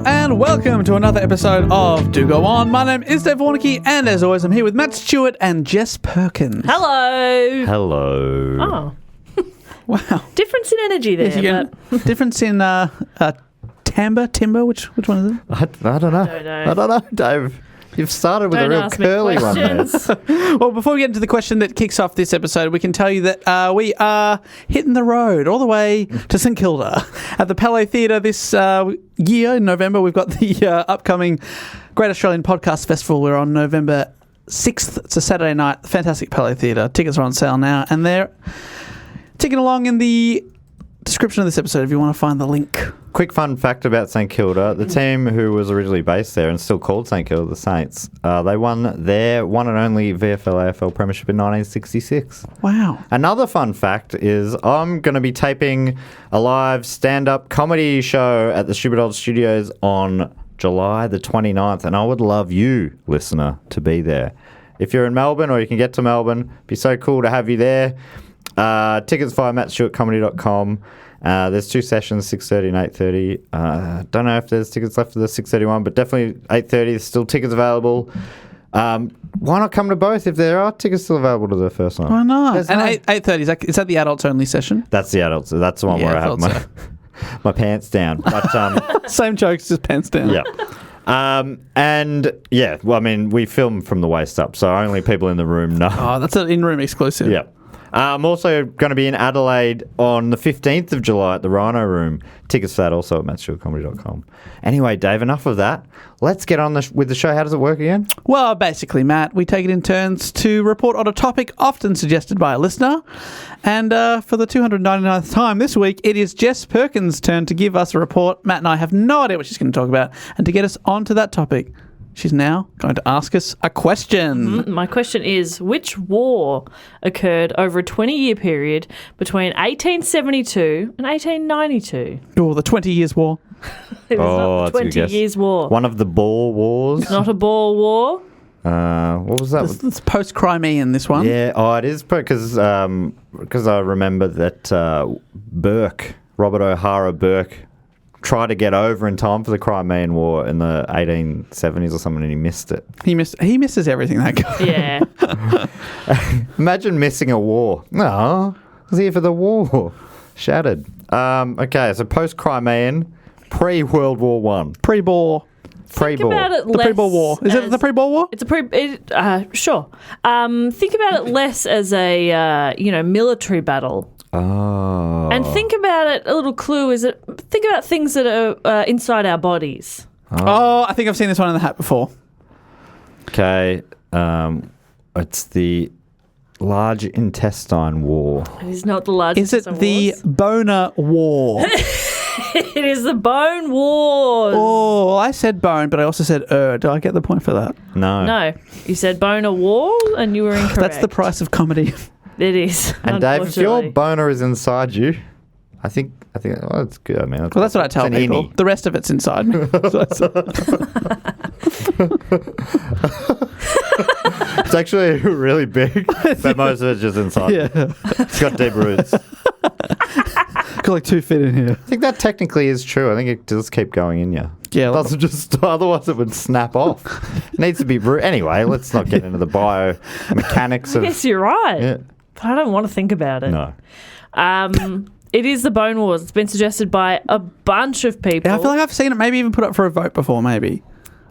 and welcome to another episode of Do Go On. My name is Dave Warnicky, and as always, I'm here with Matt Stewart and Jess Perkins. Hello. Hello. Oh. Wow. Difference in energy there. Difference in timbre? Which one is it? I don't know. I don't know, Dave. You've started with a real curly one there. Well, before we get into the question that kicks off this episode, we can tell you that we are hitting the road all the way to St Kilda at the Palais Theatre this year in November. We've got the upcoming Great Australian Podcast Festival. We're on November 6th. It's a Saturday night. Fantastic Palais Theatre. Tickets are on sale now, and they're ticking along in the description of this episode if you want to find the link. Quick fun fact about St Kilda. The team who was originally based there and still called St Kilda, the Saints, they won their one and only VFL-AFL premiership in 1966. Wow. Another fun fact is I'm going to be taping a live stand-up comedy show at the Stupid Old Studios on July the 29th, and I would love you, listener, to be there. If you're in Melbourne or you can get to Melbourne, it'd be so cool to have you there. Tickets via mattstewartcomedy.com. There's two sessions, 6:30 and 8:30. Don't know if there's tickets left for the 6:30 one, but definitely 8:30. There's still tickets available. Why not come to both if there are tickets still available to the first one? Why not? There's And 8:30, is that the adults only session? That's the adults. That's the one where I have my pants down. But Same jokes, just pants down. yeah. And yeah, well, I mean, we film from the waist up, so only people in the room know. Oh, that's an in-room exclusive. Yeah. I'm also going to be in Adelaide on the 15th of July at the Rhino Room. Tickets for that also at mattstewartcomedy.com. Anyway, Dave, enough of that. Let's get on with the show. How does it work again? Well, basically, Matt, we take it in turns to report on a topic often suggested by a listener. And for the 299th time this week, it is Jess Perkins' turn to give us a report. Matt and I have no idea what she's going to talk about. And to get us onto that topic, she's now going to ask us a question. My question is, which war occurred over a 20-year period between 1872 and 1892? Oh, the 20 Years' War. It was not that's the a good 20 guess. Years' War. One of the Boer Wars. Not a Boer War. What was that? It's post-Crimean, this one. Yeah, it is because I remember that Robert O'Hara Burke, tried to get over in time for the Crimean War in the 1870s or something, and he missed it. He misses everything, that guy. Yeah. Imagine missing a war. No, I was here for the war. Shattered. Okay, so post-Crimean, pre-World War One. Pre-Boer. Think about it The pre-Boer War. Is it the pre-Boer War? It's sure. Think about it less as a military battle. Oh. And think about it, a little clue is think about things that are inside our bodies. Oh, I think I've seen this one in the hat before. Okay, it's the large intestine war. It is not the largest. Is it the Boner War? It is the Bone Wars. Oh, I said bone, but I also said Do I get the point for that? No. No, you said Boner War and you were incorrect. That's the price of comedy. It is. And Dave, if your boner is inside you, I think it's good. I mean, Well, that's what I tell people. The rest of it's inside me. It's actually really big, but most of it's just inside. Yeah. It's got deep roots. Got like 2 feet in here. I think that technically is true. I think it does keep going in you. Yeah. It doesn't just, otherwise it would snap off. It needs to be Anyway, let's not get into the biomechanics of... Yes, you're right. Yeah. But I don't want to think about it. No. It is the Bone Wars. It's been suggested by a bunch of people. Yeah, I feel like I've seen it maybe even put up for a vote before, maybe.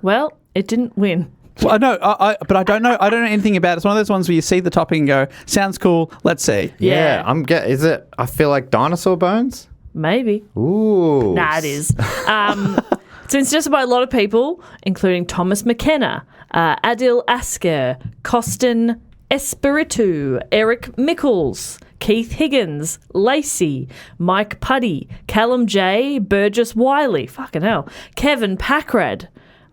Well, it didn't win. Well, I know, but I don't know anything about it. It's one of those ones where you see the topic and go, sounds cool, let's see. Yeah. Is it, I feel like dinosaur bones? Maybe. Ooh. Nah, it is. It's been suggested by a lot of people, including Thomas McKenna, Adil Asker, Costin Espiritu, Eric Mickles, Keith Higgins, Lacey, Mike Puddy, Callum J, Burgess Wiley, fucking hell, Kevin Packrad,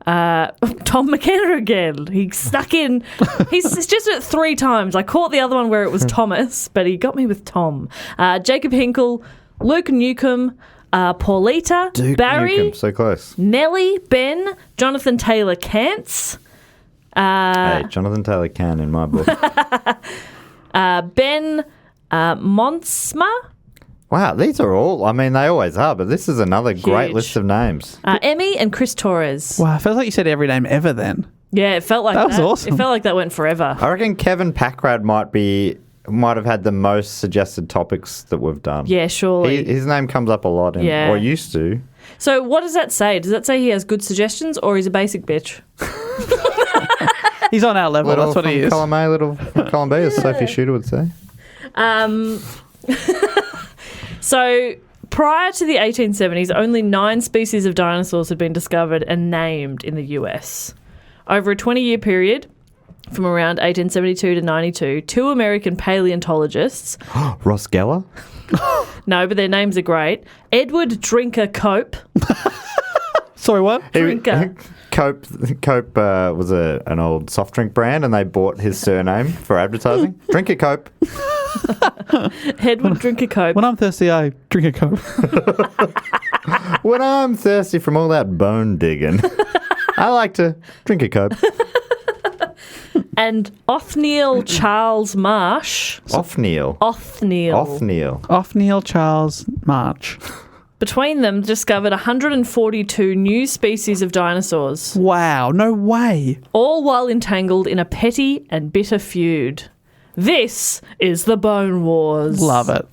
Tom McKenna again. He snuck in. He's suggested it 3 times. I caught the other one where it was Thomas, but he got me with Tom. Jacob Hinkle, Luke Newcomb, Paulita, Duke Barry, Newcomb, so close. Nellie, Ben, Jonathan Taylor Kantz. Hey, Jonathan Taylor can in my book. Ben Monsma, Wow, these are all, I mean, they always are, but this is another great Huge. list of names. Emmy and Chris Torres. Wow, it feels like you said every name ever then. Yeah, it felt like That was awesome. It felt like that went forever. I reckon Kevin Packrad might have had the most suggested topics that we've done. Yeah, surely. His name comes up a lot, Yeah. or used to. So what does that say? Does that say he has good suggestions or he's a basic bitch? He's on our level. That's what he is. Column A, little from column B, as Sophie Shooter would say. So prior to the 1870s, only 9 species of dinosaurs had been discovered and named in the US. Over a 20-year period, from around 1872 to 92, 2 American paleontologists, Ross Geller? no, but their names are great, Edward Drinker Cope. Sorry, what? Drinker. Cope was an old soft drink brand, and they bought his surname for advertising. Drink it, Cope. Edward Drinker Cope. When I'm thirsty, I drink a Coke. When I'm thirsty from all that bone digging, I like to drink a Cope. And Othniel Charles Marsh. Othniel. Othniel Charles March. Between them, discovered 142 new species of dinosaurs, Wow, no way. all while entangled in a petty and bitter feud. This is the Bone Wars. Love it.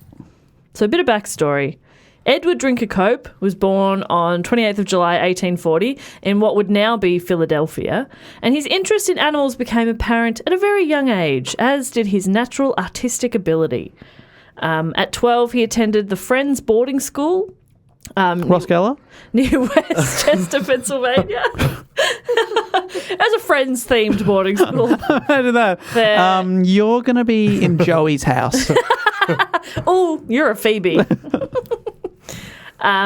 So a bit of backstory. Edward Drinker Cope was born on 28th of July 1840 in what would now be Philadelphia, and his interest in animals became apparent at a very young age, as did his natural artistic ability. At 12, he attended the Friends boarding school Ross Geller? near Westchester, Pennsylvania. As a Friends-themed boarding school. Imagine that. There. You're going to be in Joey's house. Oh, you're a Phoebe.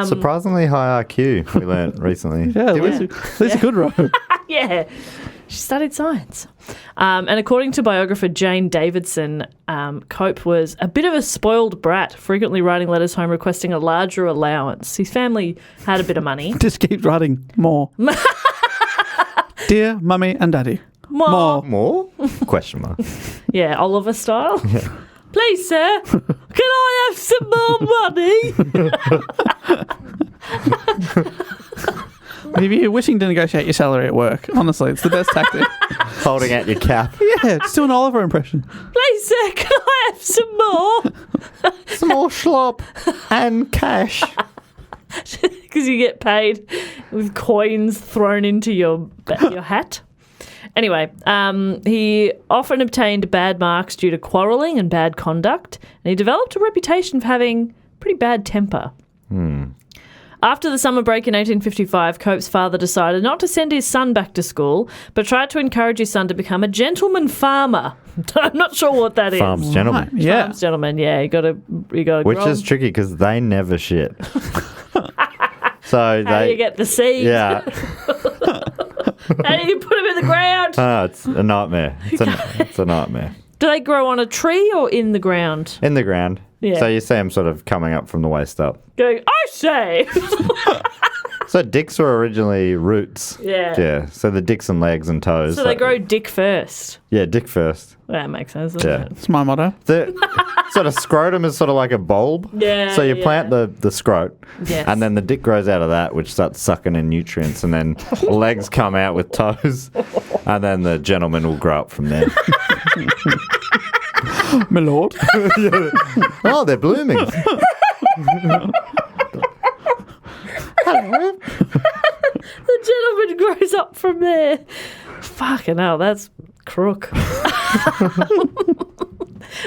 Surprisingly high IQ, we learnt recently. Yeah, Lisa Kudrow. Yeah, she studied science. And according to biographer Jane Davidson, Cope was a bit of a spoiled brat, frequently writing letters home requesting a larger allowance. His family had a bit of money. Just keep writing more. Dear Mummy and Daddy. More. More? Question mark. Yeah, Oliver style. Yeah. Please, sir, can I have some more money? If you're wishing to negotiate your salary at work, honestly, it's the best tactic. Holding out your cap. Yeah, just do an Oliver impression. Please, sir, can I have some more? Some more schlop and cash. Because you get paid with coins thrown into your hat. Anyway, he often obtained bad marks due to quarrelling and bad conduct, and he developed a reputation of having pretty bad temper. After the summer break in 1855, Cope's father decided not to send his son back to school, but tried to encourage his son to become a gentleman farmer. I'm not sure what that is. Farms gentlemen. Right, yeah. Farms gentleman, yeah. You got to. Which is tricky because they never shit. So How do you get the seed? Yeah. How do you put them in the ground? It's a nightmare. It's a nightmare. Do they grow on a tree or in the ground? In the ground. Yeah. So you see them sort of coming up from the waist up. Going, I say. So dicks were originally roots. Yeah. Yeah. So the dicks and legs and toes. So they grow dick first. Yeah, dick first. That makes sense, doesn't Yeah. it? It's my motto. The sort of scrotum is sort of like a bulb. Yeah, So you yeah. plant the scrot. Yes. And then the dick grows out of that, which starts sucking in nutrients, and then legs come out with toes, and then the gentleman will grow up from there. My lord. Oh, they're blooming. Hello. The gentleman grows up from there. Fucking hell, that's crook.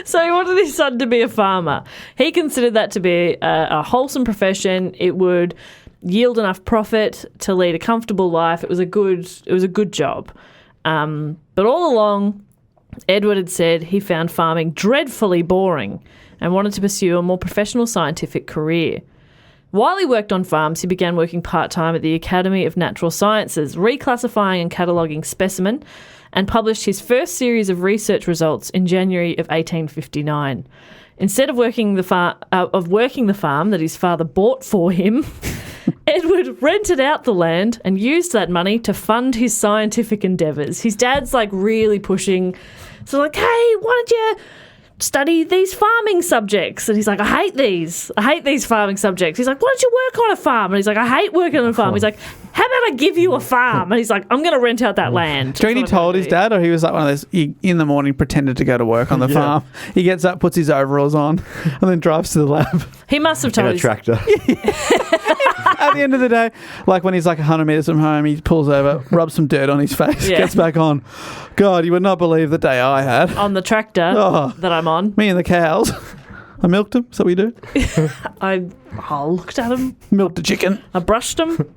So he wanted his son to be a farmer. He considered that to be a wholesome profession. It would yield enough profit to lead a comfortable life. It was a good job. But all along, Edward had said he found farming dreadfully boring and wanted to pursue a more professional scientific career. While he worked on farms, he began working part-time at the Academy of Natural Sciences, reclassifying and cataloguing specimen, and published his first series of research results in January of 1859. Instead of working the farm that his father bought for him, Edward rented out the land and used that money to fund his scientific endeavours. His dad's like really pushing, so like, hey, why don't you study these farming subjects. And he's like, I hate these farming subjects. He's like, why don't you work on a farm? And he's like, I hate working on a farm. He's like, how about I give you a farm? And he's like, I'm going to rent out that land. Do you reckon he told his dad, or he was like one of those, he, in the morning pretended to go to work on the farm? He gets up, puts his overalls on, and then drives to the lab. He must have told In a tractor. At the end of the day, like when he's like 100 metres from home, he pulls over, rubs some dirt on his face, gets back on. God, you would not believe the day I had. on the tractor that I'm on. Me and the cows. I milked them. Is that what you do? I looked at him. Milked a chicken. I brushed him.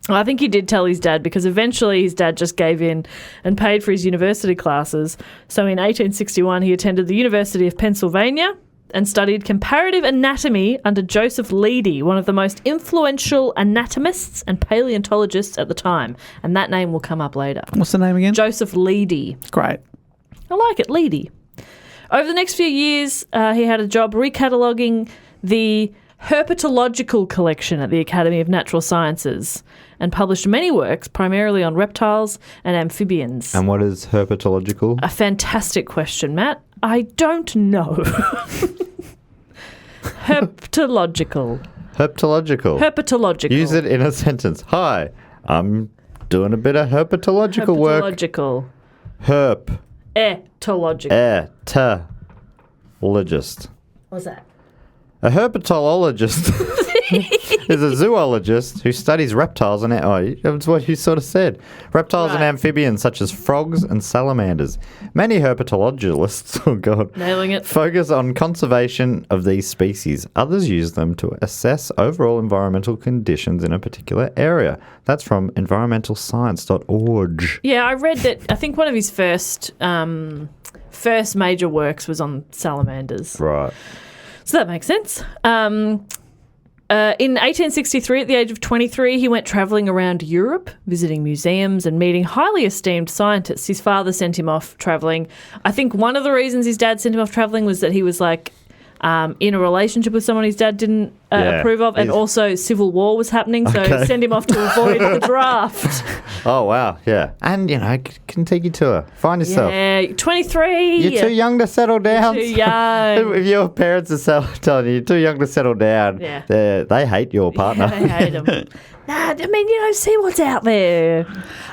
I think he did tell his dad, because eventually his dad just gave in and paid for his university classes. So in 1861, he attended the University of Pennsylvania and studied comparative anatomy under Joseph Leidy, one of the most influential anatomists and paleontologists at the time. And that name will come up later. What's the name again? Joseph Leidy. Great. I like it, Leidy. Over the next few years, he had a job recataloguing the herpetological collection at the Academy of Natural Sciences and published many works, primarily on reptiles and amphibians. And what is herpetological? A fantastic question, Matt. I don't know. Herpetological. Herpetological. Use it in a sentence. Hi, I'm doing a bit of herpetological work. Herpetological. Herp. Etological. Etologist. What's that? A herpetologist is a zoologist who studies reptiles and that's what you sort of said. Reptiles and amphibians such as frogs and salamanders. Many herpetologists, nailing it, focus on conservation of these species. Others use them to assess overall environmental conditions in a particular area. That's from environmentalscience.org. Yeah, I read that. I think one of his first major works was on salamanders. Right. So that makes sense. In 1863, at the age of 23, he went travelling around Europe, visiting museums and meeting highly esteemed scientists. His father sent him off travelling. I think one of the reasons his dad sent him off travelling was that he was like in a relationship with someone his dad didn't approve of, and also civil war was happening, so send him off to avoid the draft. Oh, wow, yeah. And, can take you to her. Find yourself. Yeah, 23. You're too young to settle down. Too young. If your parents are telling you you're too young to settle down, they hate your partner. Yeah, they hate him. Nah, I mean, see what's out there.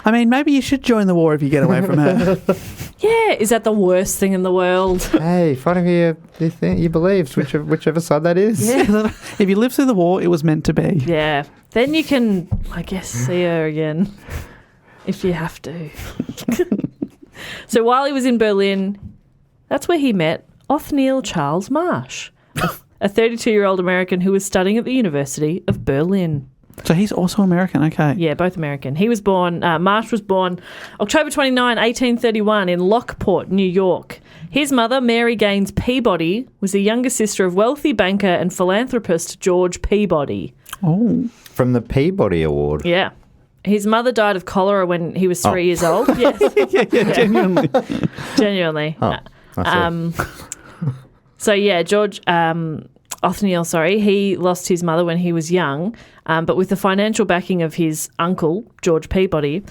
I mean, maybe you should join the war if you get away from her. Yeah, is that the worst thing in the world? Hey, find who you believe, whichever side that is. Yeah. If you live through the war, it was meant to be. Yeah. Then you can, I guess, see her again if you have to. So while he was in Berlin, that's where he met Othniel Charles Marsh, a 32-year-old American who was studying at the University of Berlin. So he's also American, okay. Yeah, both American. He was born, Marsh was born October 29, 1831 in Lockport, New York. His mother, Mary Gaines Peabody, was the younger sister of wealthy banker and philanthropist George Peabody. Oh. From the Peabody Award. Yeah. His mother died of cholera when he was 3 years old. Yes. yeah, genuinely. Genuinely. Oh, George... Othniel, he lost his mother when he was young, but with the financial backing of his uncle, George Peabody,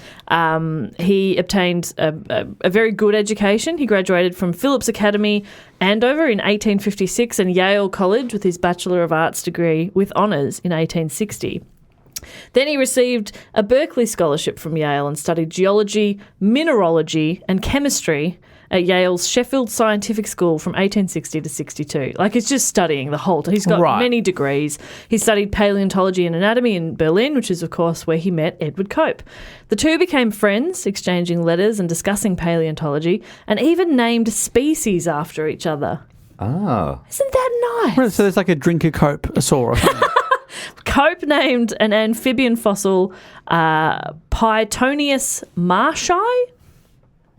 he obtained a very good education. He graduated from Phillips Academy, Andover in 1856 and Yale College with his Bachelor of Arts degree with honours in 1860. Then he received a Berkeley Scholarship from Yale and studied geology, mineralogy and chemistry at Yale's Sheffield Scientific School from 1860 to 62. Like, he's just studying the whole time. He's got many degrees. He studied paleontology and anatomy in Berlin, which is, of course, where he met Edward Cope. The two became friends, exchanging letters and discussing paleontology, and even named species after each other. Oh. Isn't that nice? So there's like a drink of Cope, a Saur or something. Cope named an amphibian fossil Pytonius marshii.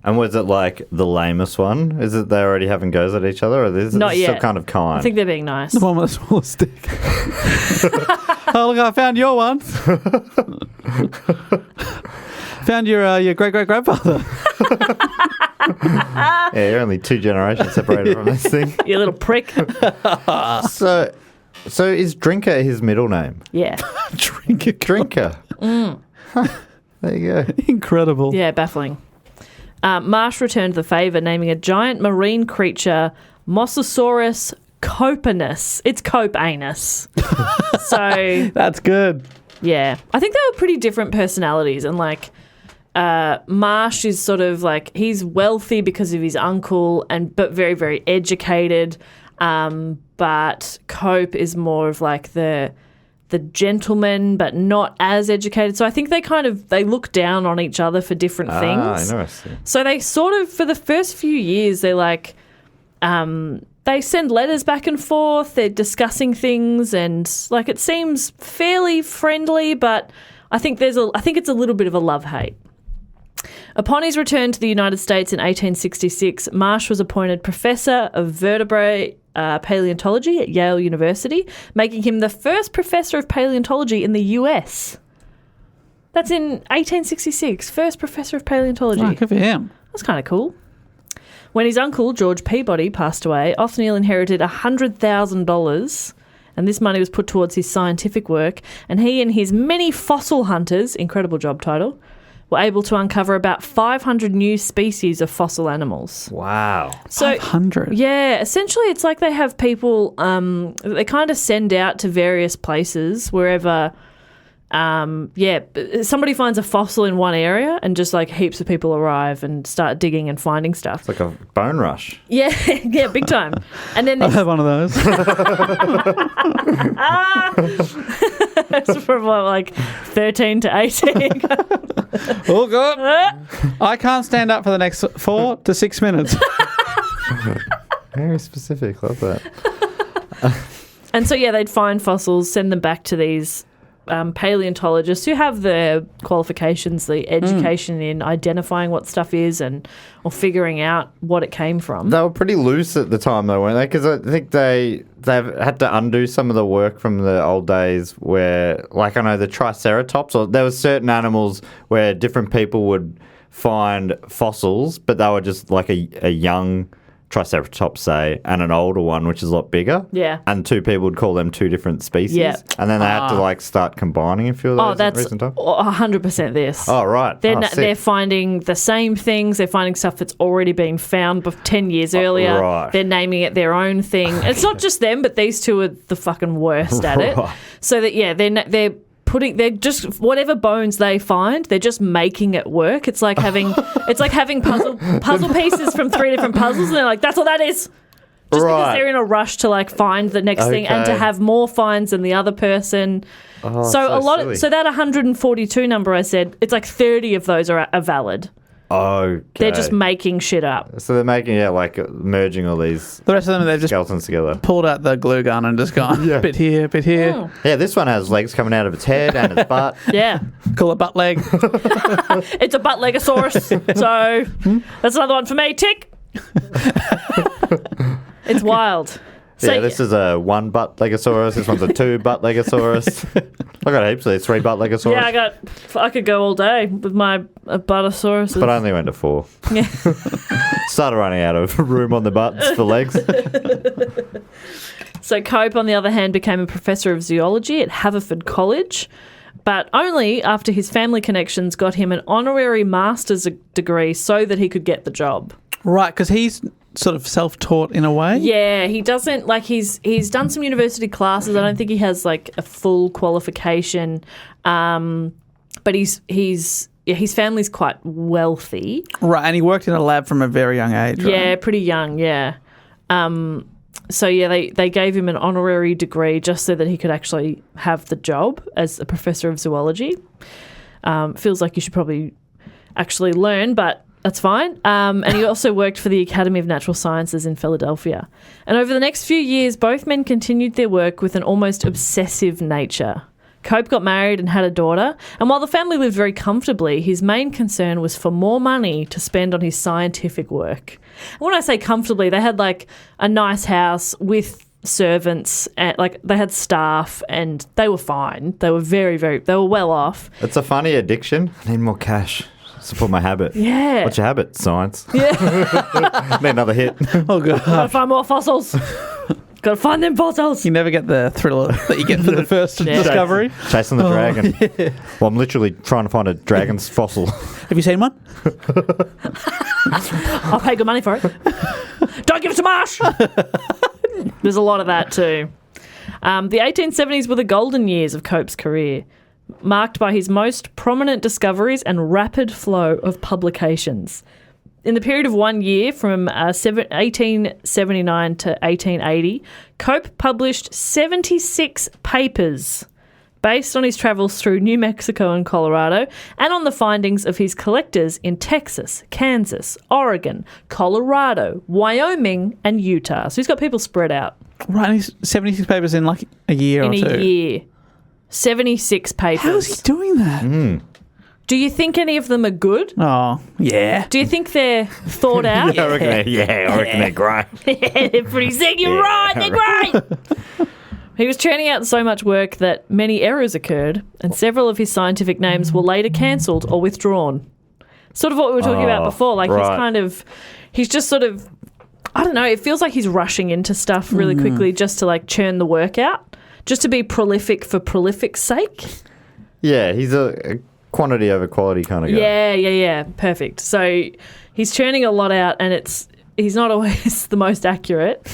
And was it like the lamest one? Is it they already having goes at each other? Or is it Not yet. Still kind of kind? I think they're being nice. The one with a small stick. Oh, look, I found your one. Found your great-great-grandfather. Yeah, you're only 2 generations separated from this thing. You little prick. So is Drinker his middle name? Yeah. Drinker. There you go. Incredible. Yeah, baffling. Marsh returned the favour, naming a giant marine creature Mosasaurus copenus. It's cope anus. So That's good. yeah, I think they were pretty different personalities, and like Marsh is sort of like he's wealthy because of his uncle, but very, very educated. But Cope is more of like the gentleman, but not as educated. So I think they look down on each other for different things. Interesting. So they sort of, for the first few years, they like they send letters back and forth. They're discussing things, and like it seems fairly friendly, but I think it's a little bit of a love-hate. Upon his return to the United States in 1866, Marsh was appointed Professor of Vertebrate Paleontology at Yale University, making him the first professor of paleontology in the US. That's in 1866, first professor of paleontology. Oh, good for him. That's kind of cool. When his uncle, George Peabody, passed away, Othniel inherited $100,000, and this money was put towards his scientific work, and he and his many fossil hunters, incredible job title, were able to uncover about 500 new species of fossil animals. Wow. So 500. yeah, essentially it's like they have people, they kind of send out to various places wherever, somebody finds a fossil in one area and just like heaps of people arrive and start digging and finding stuff. It's like a bone rush. Yeah, yeah, big time. And then I've had one of those. it's from like 13 to 18. Oh, God. I can't stand up for the next 4 to 6 minutes. Very specific. Love that. And so, yeah, they'd find fossils, send them back to these paleontologists who have the qualifications, the education in identifying what stuff is or figuring out what it came from. They were pretty loose at the time, though, weren't they? Because I think they've had to undo some of the work from the old days where, like, I know the Triceratops, or there were certain animals where different people would find fossils, but they were just like a young Triceratops, say, and an older one, which is a lot bigger. Yeah. And two people would call them two different species. Yeah. And then they had to, like, start combining a few of those Oh, that's in recent time. 100% this. Oh, right. They're finding the same things. They're finding stuff that's already been found 10 years earlier. Right. They're naming it their own thing. And it's not just them, but these two are the fucking worst at it. Right. So that, yeah, they're just whatever bones they find, they're just making it work. It's like having puzzle pieces from 3 different puzzles, and they're like, that's all that is. Just because they're in a rush to like find the next thing and to have more finds than the other person. Oh, So that 142 number I said, it's like 30 of those are valid. Okay. They're just making shit up. So they're making merging all these The rest of them, they've just skeletons together. pulled out the glue gun and just gone, bit here, bit here. Oh. Yeah, this one has legs coming out of its head and its butt. Yeah. Call it butt leg. It's a butt legosaurus. So that's another one for me. Tick. It's wild. So, yeah, this is a 1 butt legosaurus. This one's a 2 butt legosaurus. I got heaps of these 3 butt legosaurus. Yeah, I could go all day with my buttosaurus. But I only went to 4. Yeah. Started running out of room on the butts for legs. So Cope, on the other hand, became a professor of zoology at Haverford College, but only after his family connections got him an honorary master's degree so that he could get the job. Right, because he's sort of self-taught in a way. Yeah, he doesn't, like, he's done some university classes. I don't think he has, like, a full qualification, but his family's quite wealthy. Right, and he worked in a lab from a very young age, right? Yeah, pretty young, yeah. So, yeah, they gave him an honorary degree just so that he could actually have the job as a professor of zoology. Feels like you should probably actually learn, but that's fine. And he also worked for the Academy of Natural Sciences in Philadelphia. And over the next few years, both men continued their work with an almost obsessive nature. Cope got married and had a daughter, and while the family lived very comfortably, his main concern was for more money to spend on his scientific work. And when I say comfortably, they had like a nice house with servants, and like they had staff, and they were fine. They were they were well off. It's a funny addiction. I need more cash. Support my habit. Yeah. What's your habit? Science. Yeah. Need another hit. Oh, God. Gotta find more fossils. Gotta find them fossils. You never get the thriller that you get for the first Yeah. discovery. Chasing the dragon. Well, I'm literally trying to find a dragon's fossil. Have you seen one? I'll pay good money for it. Don't give it to Marsh. There's a lot of that too. The 1870s were the golden years of Cope's career, marked by his most prominent discoveries and rapid flow of publications. In the period of 1 year, from 1879 to 1880, Cope published 76 papers based on his travels through New Mexico and Colorado and on the findings of his collectors in Texas, Kansas, Oregon, Colorado, Wyoming, and Utah. So he's got people spread out. Right, and he's 76 papers in like a year or two. In a year. 76 papers. How is he doing that? Do you think any of them are good? Oh, yeah. Do you think they're thought out? I reckon they're great. Yeah, they're pretty sick. You're right. They're great. He was churning out so much work that many errors occurred, and several of his scientific names were later cancelled or withdrawn. Sort of what we were talking about before. Like he's just sort of, I don't know, it feels like he's rushing into stuff really quickly just to like churn the work out, just to be prolific for prolific's sake. Yeah, he's a quantity over quality kind of guy. Yeah. Perfect. So he's churning a lot out, and he's not always the most accurate.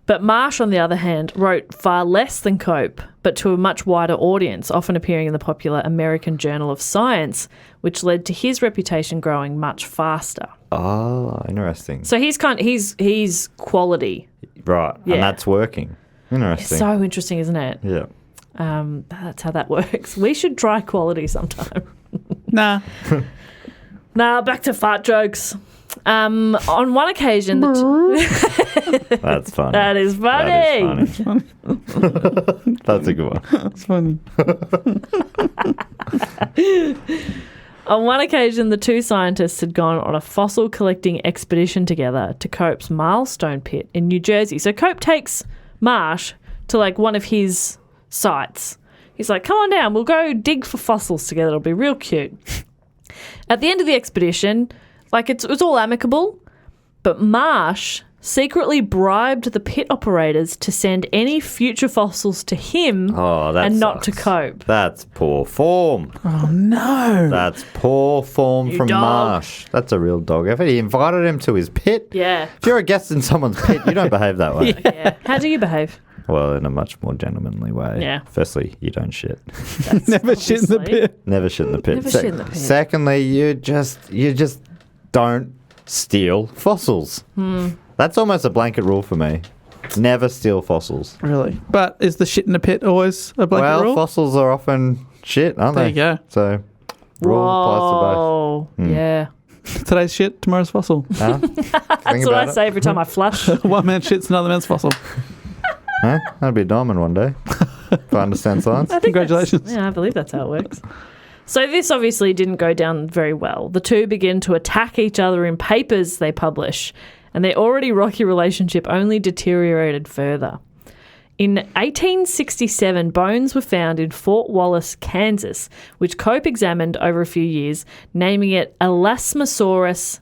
But Marsh, on the other hand, wrote far less than Cope, but to a much wider audience, often appearing in the popular American Journal of Science, which led to his reputation growing much faster. Oh, interesting. So he's quality. Right, Yeah. and that's working. Interesting. So interesting, isn't it? Yeah. That's how that works. We should try quality sometime. Nah. Now, back to fart jokes. On one occasion... That's funny. That is funny. That is funny. That's a good one. That's funny. On one occasion, the two scientists had gone on a fossil collecting expedition together to Cope's Milestone Pit in New Jersey. So Cope takes Marsh to like one of his sites. He's like, come on down, we'll go dig for fossils together. It'll be real cute. At the end of the expedition, like it was all amicable, but Marsh secretly bribed the pit operators to send any future fossils to him and not to Cope. That's poor form. Oh, no. That's poor form You from dog. Marsh. That's a real dog effort. He invited him to his pit. Yeah. If you're a guest in someone's pit, you don't behave that way. Yeah. How do you behave? Well, in a much more gentlemanly way. Yeah. Firstly, you don't shit. That's Never shit in the obviously- pit. Never shit in the pit. Never shit in the pit. Secondly, you just don't steal fossils. That's almost a blanket rule for me. Never steal fossils. Really? But is the shit in the pit always a blanket rule? Fossils are often shit, aren't There they? you go. So, rule applies to both. Whoa. Yeah. Today's shit, tomorrow's fossil. Huh? That's what I say every time I flush. One man shits, another man's fossil. Huh? That'd be a diamond one day. If I understand science. I think Congratulations. Yeah, I believe that's how it works. So this obviously didn't go down very well. The two begin to attack each other in papers they publish, and their already rocky relationship only deteriorated further. In 1867, bones were found in Fort Wallace, Kansas, which Cope examined over a few years, naming it Elasmosaurus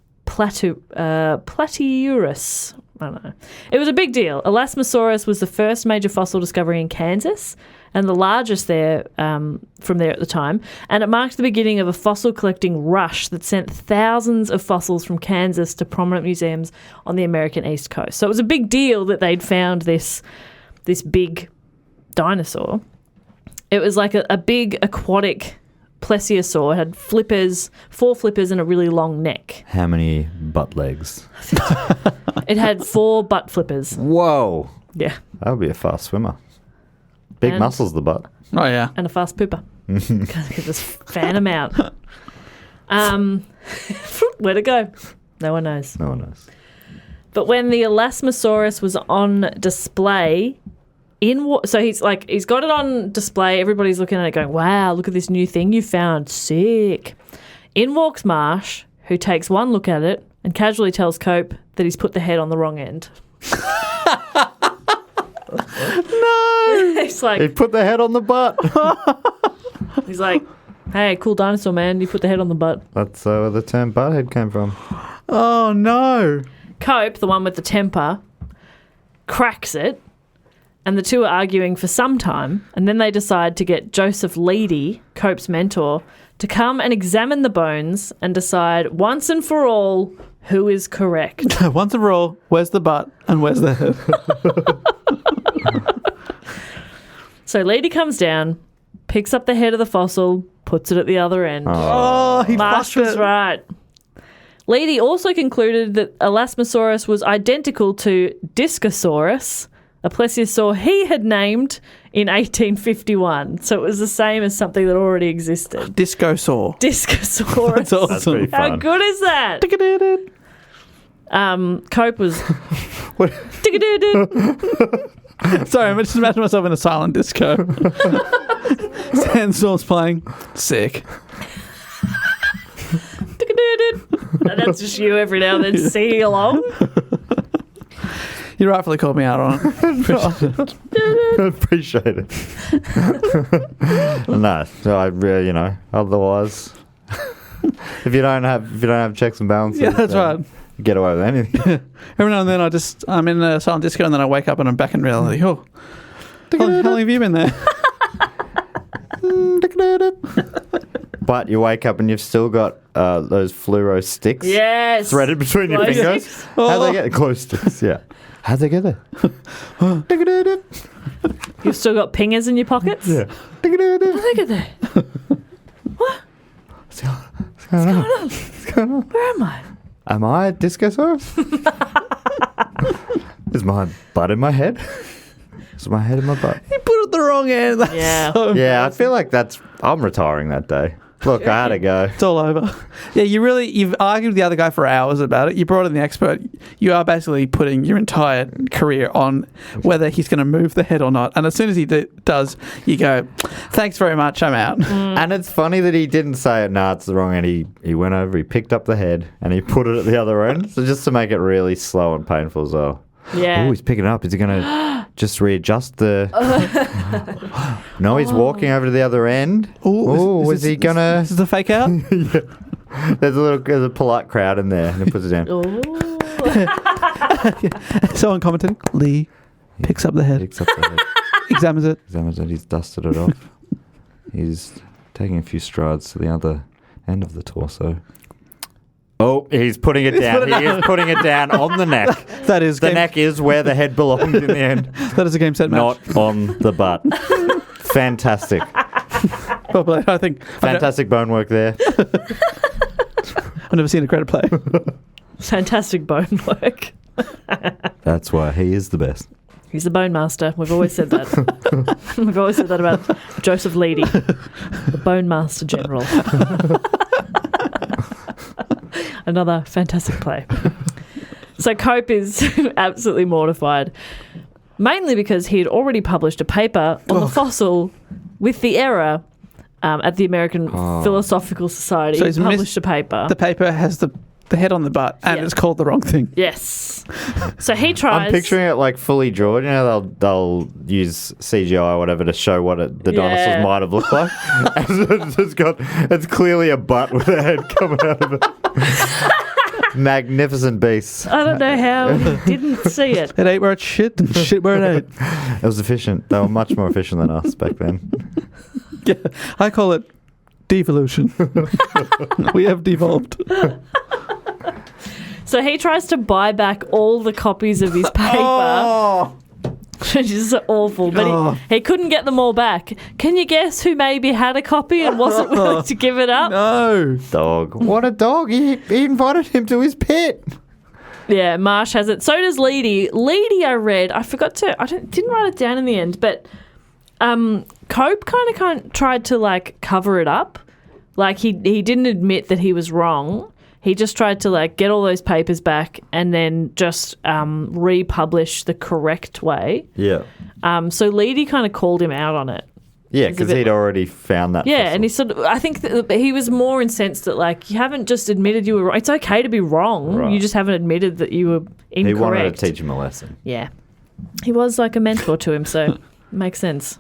platyurus. I don't know. It was a big deal. Elasmosaurus was the first major fossil discovery in Kansas and the largest there from there at the time. And it marked the beginning of a fossil collecting rush that sent thousands of fossils from Kansas to prominent museums on the American East Coast. So it was a big deal that they'd found this big dinosaur. It was like a big aquatic plesiosaur. It had flippers, 4 flippers and a really long neck. How many butt legs? It had 4 butt flippers. Whoa. Yeah. That would be a fast swimmer. Big And- muscles, the butt. Oh, yeah. And a fast pooper. Because just fan them out. Where to go? No one knows. No one knows. But when the Elasmosaurus was on display so he's got it on display. Everybody's looking at it going, wow, look at this new thing you found. Sick. In walks Marsh, who takes one look at it and casually tells Cope that he's put the head on the wrong end. No! He's like, He put the head on the butt. he's like, hey, cool dinosaur, man. You put the head on the butt. That's where the term butthead came from. Oh, no. Cope, the one with the temper, cracks it, and the two are arguing for some time, and then they decide to get Joseph Leidy, Cope's mentor, to come and examine the bones and decide once and for all who is correct. Once and for all, where's the butt and where's the head? So Leidy comes down, picks up the head of the fossil, puts it at the other end. Oh, he Marsh fucked was it. right. Leidy also concluded that Elasmosaurus was identical to Discosaurus, a plesiosaur he had named in 1851. So it was the same as something that already existed. Disco saw. Discosaurus. That's awesome. That's pretty How fun. good is that? Cope was... What? Sorry, I'm just imagining myself in a silent disco. Sandstorm's playing. Sick. And that's just you every now and then singing along. You rightfully called me out on it. Appreciate it. No, so I really, otherwise, if you don't have checks and balances, Yeah, that's right. you get away with anything. Every now and then I'm in a silent disco and then I wake up and I'm back in reality. Oh, how long have you been there? But you wake up and you've still got those fluoro sticks Yes. threaded between your Glow fingers. sticks. How'd they get glow sticks? Yeah. How'd they get there? You've still got pingers in your pockets? Yeah. Look at that. What's going on? What's going on? Where am I? Am I a Discosaurus? Is my butt in my head? Is my head in my butt? You put it the wrong end. That's Yeah. so Yeah, I feel like I'm retiring that day. Look, I had to go. It's all over. Yeah, you've argued with the other guy for hours about it. You brought in the expert. You are basically putting your entire career on whether he's going to move the head or not. And as soon as he does, you go, thanks very much, I'm out. And it's funny that he didn't say it. Nah, it's the wrong end. He went over, he picked up the head, and he put it at the other end. So just to make it really slow and painful as well. Yeah. Oh, he's picking it up. Is he going to just readjust the... No, he's walking over to the other end. Ooh, is he going to... This is the fake out? There's a polite crowd in there, and he puts it down. Oh. Someone commented, Lee picks up the head, Picks up the head. examines it. Examines it. He's dusted it off. He's taking a few strides to the other end of the torso. Oh, he's putting it down. He is putting it down on the neck. That is The neck is where the head belongs in the end, That is a game set match. not on the butt. Fantastic. Probably, I think. Fantastic bone work there. I've never seen a credit play. Fantastic bone work. That's why he is the best. He's the bone master. We've always said that. We've always said that about Joseph Leidy, the bone master general. Another fantastic play. So Cope is absolutely mortified, mainly because he had already published a paper on the fossil with the error at the American Philosophical Society. So He he's published a paper. The paper has the head on the butt and Yeah. it's called the wrong thing. Yes. So he tries. I'm picturing it like fully drawn. You know, they'll use CGI or whatever to show what the dinosaurs might have looked like. And it's clearly a butt with a head coming out of it. Magnificent beast. I don't know how he didn't see it. It ate where it shit and shit where it ate. It was efficient. They were much more efficient than us back then. Yeah, I call it devolution. We have devolved. So he tries to buy back all the copies of his paper, which is awful, but he couldn't get them all back. Can you guess who maybe had a copy and wasn't willing to give it up? No. Dog. What a dog. He invited him to his pit. Yeah, Marsh has it. So does Leidy. Leidy, I read. I didn't write it down in the end, but Cope kind of tried to cover it up. Like he didn't admit that he was wrong. He just tried to get all those papers back and then just republish the correct way. Yeah. So Leidy kind of called him out on it. Yeah, because he'd already found that. Yeah, fossil. and he I think that he was more incensed that you haven't just admitted you were wrong. It's okay to be wrong. Right. You just haven't admitted that you were incorrect. He wanted to teach him a lesson. Yeah. He was like a mentor to him, so makes sense.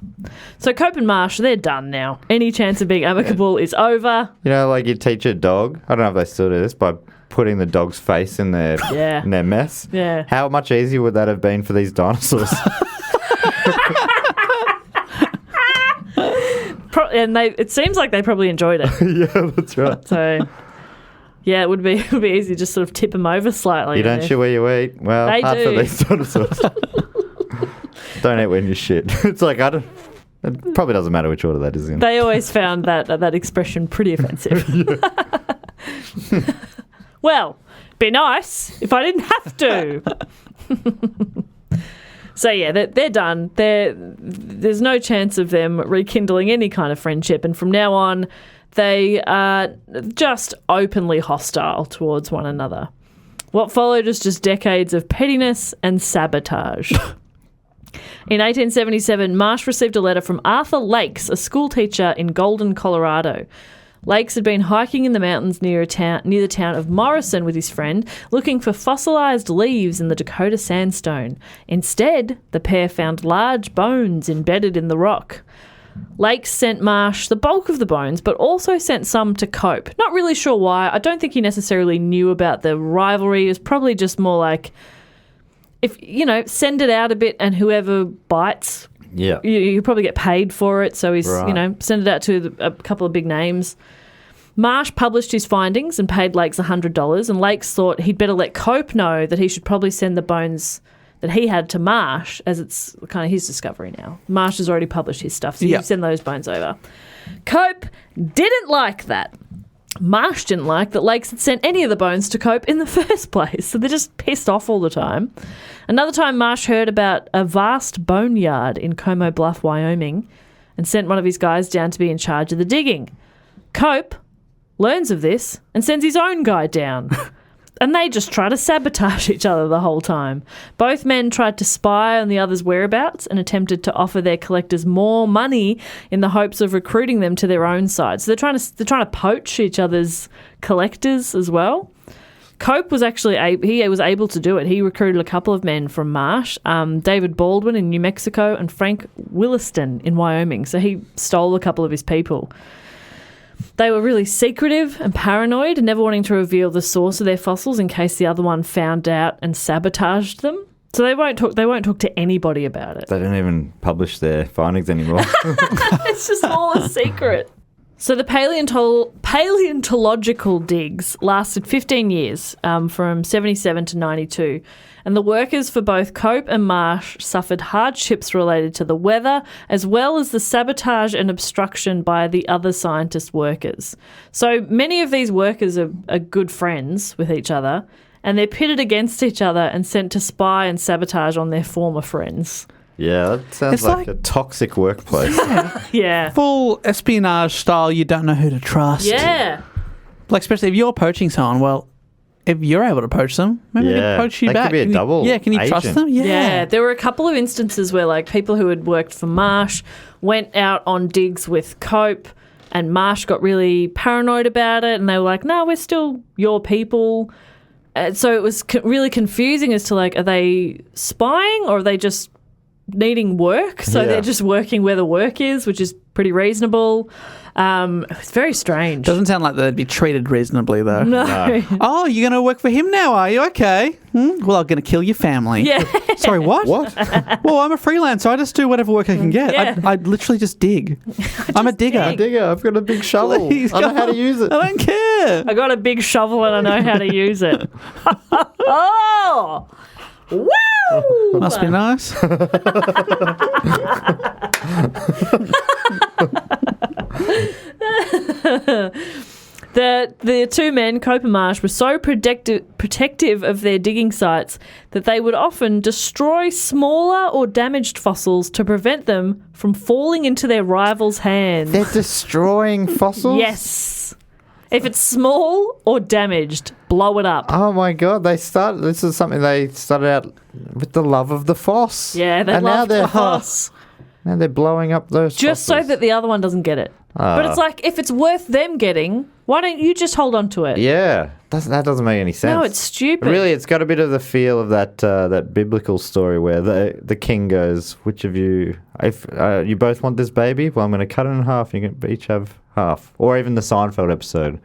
So Cope and Marsh, they're done now. Any chance of being amicable is over. You know, like you teach a dog, I don't know if they still do this, by putting the dog's face in their in their mess. Yeah. How much easier would that have been for these dinosaurs? And it seems like they probably enjoyed it. Yeah, that's right. So, yeah, it would be easy to just sort of tip them over slightly. You don't shit where you eat. Well, They hard do. for these dinosaurs. Don't eat when you shit. It's like, it probably doesn't matter which order that is in. They always found that expression pretty offensive. Well, be nice if I didn't have to. So, yeah, they're done. There's no chance of them rekindling any kind of friendship. And from now on, they are just openly hostile towards one another. What followed is just decades of pettiness and sabotage. In 1877, Marsh received a letter from Arthur Lakes, a school teacher in Golden, Colorado. Lakes had been hiking in the mountains near the town of Morrison with his friend, looking for fossilized leaves in the Dakota sandstone. Instead, the pair found large bones embedded in the rock. Lakes sent Marsh the bulk of the bones, but also sent some to Cope. Not really sure why. I don't think he necessarily knew about the rivalry. It was probably just more like, send it out a bit and whoever bites, you probably get paid for it. So he's, send it out to a couple of big names. Marsh published his findings and paid Lakes $100, and Lakes thought he'd better let Cope know that he should probably send the bones that he had to Marsh, as it's kind of his discovery now. Marsh has already published his stuff, so you send those bones over. Cope didn't like that. Marsh didn't like that Lakes had sent any of the bones to Cope in the first place, so they're just pissed off all the time. Another time, Marsh heard about a vast boneyard in Como Bluff, Wyoming, and sent one of his guys down to be in charge of the digging. Cope learns of this and sends his own guy down. And they just try to sabotage each other the whole time. Both men tried to spy on the other's whereabouts and attempted to offer their collectors more money in the hopes of recruiting them to their own side. So they're trying to poach each other's collectors as well. Cope was actually he was able to do it. He recruited a couple of men from Marsh, David Baldwin in New Mexico and Frank Williston in Wyoming. So he stole a couple of his people. They were really secretive and paranoid, never wanting to reveal the source of their fossils in case the other one found out and sabotaged them. So they won't talk to anybody about it. They don't even publish their findings anymore. It's just all a secret. So the paleontological digs lasted 15 years, from 77 to 92. And the workers for both Cope and Marsh suffered hardships related to the weather, as well as the sabotage and obstruction by the other scientist workers. So many of these workers are good friends with each other, and they're pitted against each other and sent to spy and sabotage on their former friends. Yeah, that sounds like a toxic workplace. Yeah. Full espionage style, you don't know who to trust. Yeah. Like, especially if you're poaching someone, well, if you're able to poach them, maybe they can poach you They back. could be a double can you trust agent. them? Yeah, there were a couple of instances where, like, people who had worked for Marsh went out on digs with Cope, and Marsh got really paranoid about it, and they were like, no, we're still your people. So it was really confusing as to, like, are they spying or are they just needing work? So they're just working where the work is, which is pretty reasonable. It's very strange. Doesn't sound like they'd be treated reasonably, though. No. Oh, you're going to work for him now, are you? Okay. Well, I'm going to kill your family. Yeah. Sorry, what? What? Well, I'm a freelancer. I just do whatever work I can get. Yeah. I literally just dig. I'm a digger. A digger. I've got a big shovel. Please, I know how to use it. I don't care. I got a big shovel and I know how to use it. Oh! Woo! Must be nice. The two men, Cope and Marsh, were so protective of their digging sites that they would often destroy smaller or damaged fossils to prevent them from falling into their rivals' hands. They're destroying fossils? Yes. If it's small or damaged, blow it up. Oh my God! This is something they started out with the love of the foss. Yeah, they love the foss. Now they're blowing up those Just so fossils. that the other one doesn't get it. But it's like, if it's worth them getting, Why don't you just hold on to it? Yeah, that doesn't make any sense. No, it's stupid. Really, it's got a bit of the feel of that biblical story where the king goes, "Which of you, if you both want this baby, well, I'm going to cut it in half. You can each have half." Or even the Seinfeld episode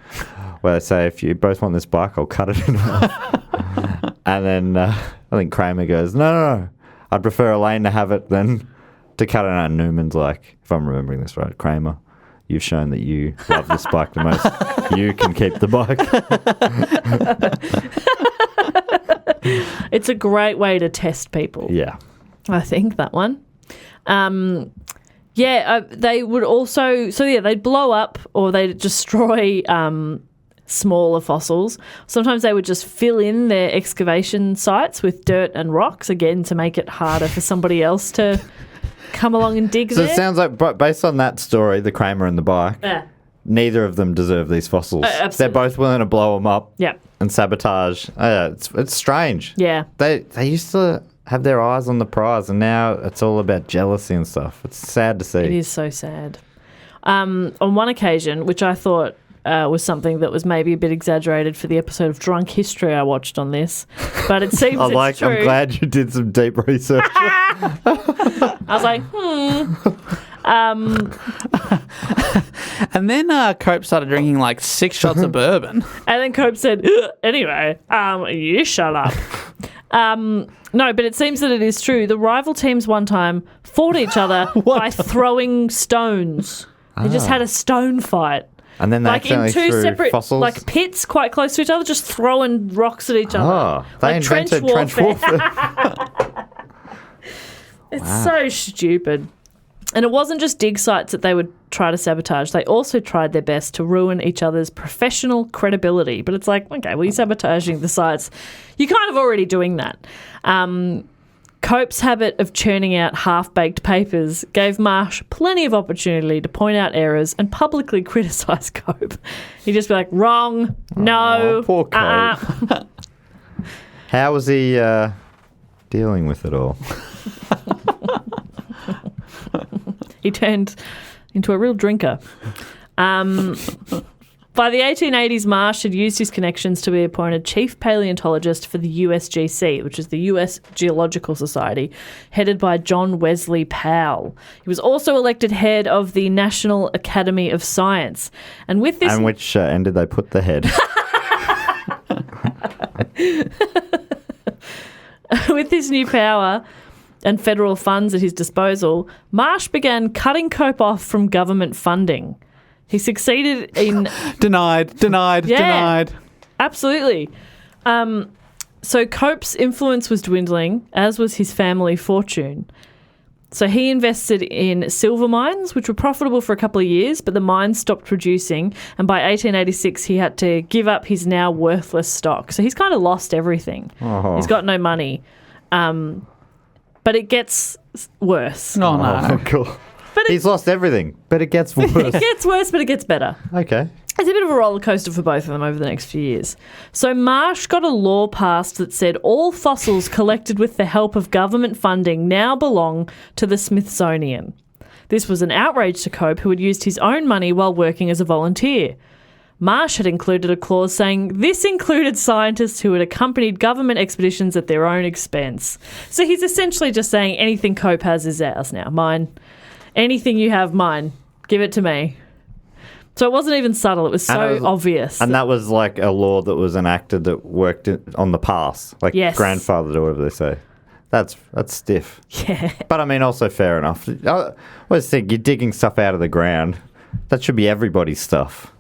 where they say, "If you both want this bike, I'll cut it in half." And then I think Kramer goes, "No, I'd prefer Elaine to have it than to cut it." And Newman's like, if I'm remembering this right, Kramer, you've shown that you love this bike the most. You can keep the bike. It's a great way to test people. Yeah. I think that one. They would also... So, yeah, they'd blow up or they'd destroy smaller fossils. Sometimes they would just fill in their excavation sites with dirt and rocks, again, to make it harder for somebody else to come along and dig there. So it sounds like, based on that story, the Kramer and the bike, neither of them deserve these fossils. Absolutely. They're both willing to blow them up Yeah. and sabotage. It's strange. Yeah. They used to have their eyes on the prize, and now it's all about jealousy and stuff. It's sad to see. It is so sad. On one occasion, which I thought was something that was maybe a bit exaggerated for the episode of Drunk History I watched on this, but it seems it's true. I'm glad you did some deep research. I was like, And then Cope started drinking like 6 shots of bourbon. And then Cope said, anyway, you shut up. No, but it seems that it is true. The rival teams one time fought each other by throwing stones. They just had a stone fight. And then they Like in accidentally two threw separate fossils. like pits quite close to each other, just throwing rocks at each other. Oh, they like invented trench warfare. It's so stupid. And it wasn't just dig sites that they would try to sabotage. They also tried their best to ruin each other's professional credibility. But it's like, okay, well, you're sabotaging the sites. You're kind of already doing that. Cope's habit of churning out half-baked papers gave Marsh plenty of opportunity to point out errors and publicly criticise Cope. He'd just be like, wrong, no, poor Cope. How was he dealing with it all? He turned into a real drinker. By the 1880s, Marsh had used his connections to be appointed chief paleontologist for the USGC, which is the US Geological Society, headed by John Wesley Powell. He was also elected head of the National Academy of Science. And with this... And which end did they put the head? With his new power and federal funds at his disposal, Marsh began cutting Cope off from government funding. He succeeded in... Denied. Absolutely. So Cope's influence was dwindling, as was his family fortune. So he invested in silver mines, which were profitable for a couple of years, but the mines stopped producing, and by 1886 he had to give up his now worthless stock. So he's kind of lost everything. Oh. He's got no money. But it gets worse. Oh, no. Oh, cool. He's lost everything, but it gets worse. It gets worse, but it gets better. Okay. It's a bit of a roller coaster for both of them over the next few years. So Marsh got a law passed that said all fossils collected with the help of government funding now belong to the Smithsonian. This was an outrage to Cope, who had used his own money while working as a volunteer. Marsh had included a clause saying this included scientists who had accompanied government expeditions at their own expense. So he's essentially just saying anything Cope has is ours now, mine. Anything you have, mine. Give it to me. So it wasn't even subtle. It was so obvious. And that was like a law that was enacted that worked on the pass, like grandfathered or whatever they say. That's stiff. Yeah. But I mean, also fair enough. I always think you're digging stuff out of the ground. That should be everybody's stuff.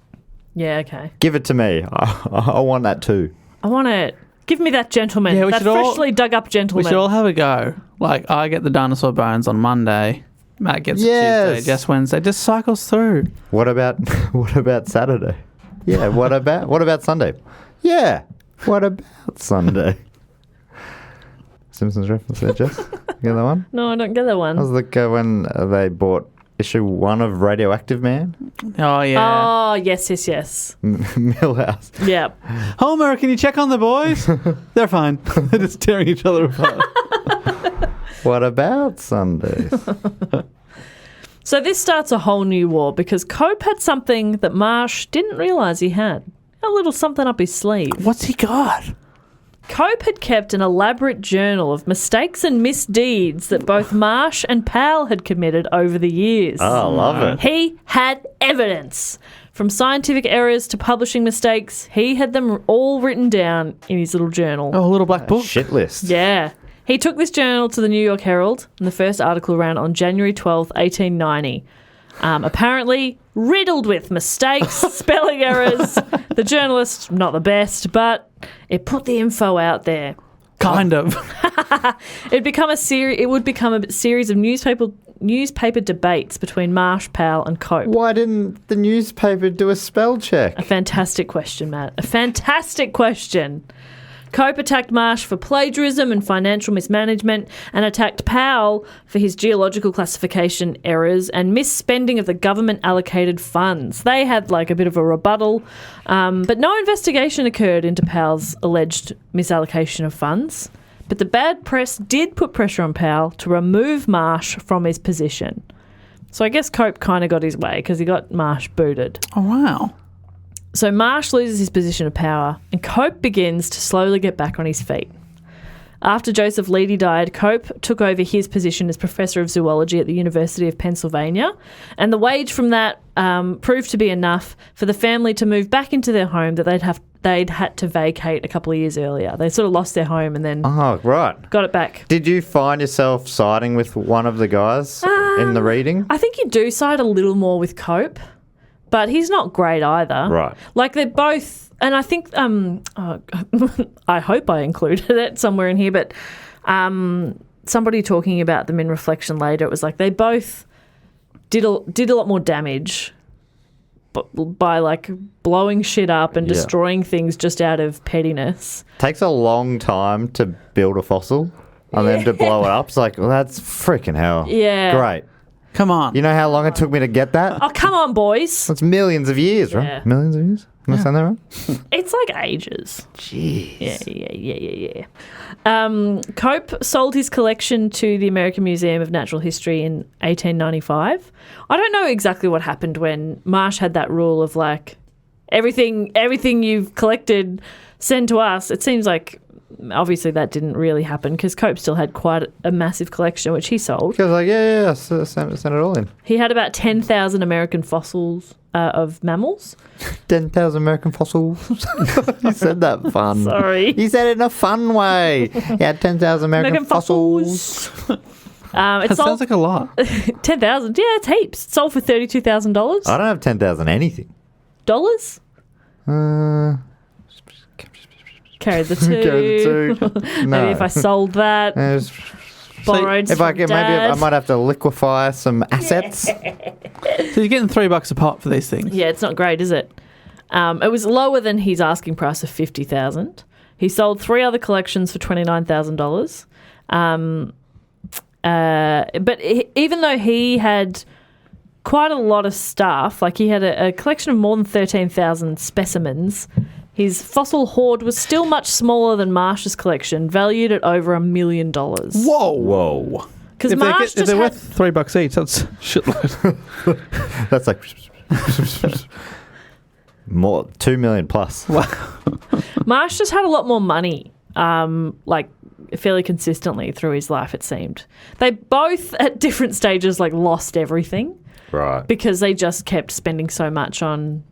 Yeah, okay. Give it to me. I want that too. I want it. Give me that gentleman. Yeah, that freshly dug up gentleman. We should all have a go. Like, I get the dinosaur bones on Monday. Matt gets it Tuesday, Jess Wednesday. Just cycles through. What about Saturday? Yeah. What about Sunday? Yeah. What about Sunday? Simpsons reference there, Jess? You get that one? No, I don't get that one. That was like when they bought issue 1 of Radioactive Man. Oh, yeah. Oh, yes. Millhouse. Yeah. Homer, can you check on the boys? They're fine. They're just tearing each other apart. What about Sundays? So this starts a whole new war because Cope had something that Marsh didn't realise he had. A little something up his sleeve. What's he got? Cope had kept an elaborate journal of mistakes and misdeeds that both Marsh and Powell had committed over the years. Oh, I love it. He had evidence. From scientific errors to publishing mistakes, he had them all written down in his little journal. Oh, a little black book. Shit list. Yeah. He took this journal to the New York Herald, and the first article ran on January 12th, 1890. Apparently riddled with mistakes, spelling errors. The journalist, not the best, but it put the info out there. Kind of. It would become a series of newspaper debates between Marsh, Powell, and Cope. Why didn't the newspaper do a spell check? A fantastic question, Matt. A fantastic question. Cope attacked Marsh for plagiarism and financial mismanagement and attacked Powell for his geological classification errors and misspending of the government-allocated funds. They had like a bit of a rebuttal, but no investigation occurred into Powell's alleged misallocation of funds. But the bad press did put pressure on Powell to remove Marsh from his position. So I guess Cope kind of got his way because he got Marsh booted. Oh, wow. So Marsh loses his position of power and Cope begins to slowly get back on his feet. After Joseph Leidy died, Cope took over his position as Professor of Zoology at the University of Pennsylvania, and the wage from that proved to be enough for the family to move back into their home that they'd had to vacate a couple of years earlier. They sort of lost their home and then got it back. Did you find yourself siding with one of the guys in the reading? I think you do side a little more with Cope. But he's not great either. Right. Like they're both, and I think, I hope I included it somewhere in here, but somebody talking about them in reflection later, it was like they both did a lot more damage by like blowing shit up and destroying things just out of pettiness. Takes a long time to build a fossil and then to blow it up. It's like, well, that's freaking hell. Yeah. Great. Come on. You know how long it took me to get that? Oh, come on, boys. That's millions of years, right? Yeah. Millions of years? Am I saying that right? It's like ages. Jeez. Yeah. Cope sold his collection to the American Museum of Natural History in 1895. I don't know exactly what happened when Marsh had that rule of like everything you've collected, send to us. It seems like obviously that didn't really happen because Cope still had quite a massive collection, which he sold. Because like, send it all in. He had about 10,000 American fossils of mammals. 10,000 American fossils. You said that fun. Sorry. You said it in a fun way. He had 10,000 American fossils. That sounds like a lot. 10,000? Yeah, it's heaps. It sold for $32,000. I don't have 10,000 anything. Dollars? Carried the two. No. Maybe if I sold that, borrowed if I from get, maybe Dad. I might have to liquefy some assets. So you're getting $3 a pop for these things. Yeah, it's not great, is it? It was lower than his asking price of $50,000. He sold 3 other collections for $29,000. But even though he had quite a lot of stuff, like he had a collection of more than 13,000 specimens, his fossil hoard was still much smaller than Marsh's collection, valued at over $1 million. Whoa. Because If Marsh they're just had... worth $3 each, that's shitload. That's like more 2 million plus. Marsh just had a lot more money, like fairly consistently through his life, it seemed. They both, at different stages, like lost everything. Right. Because they just kept spending so much on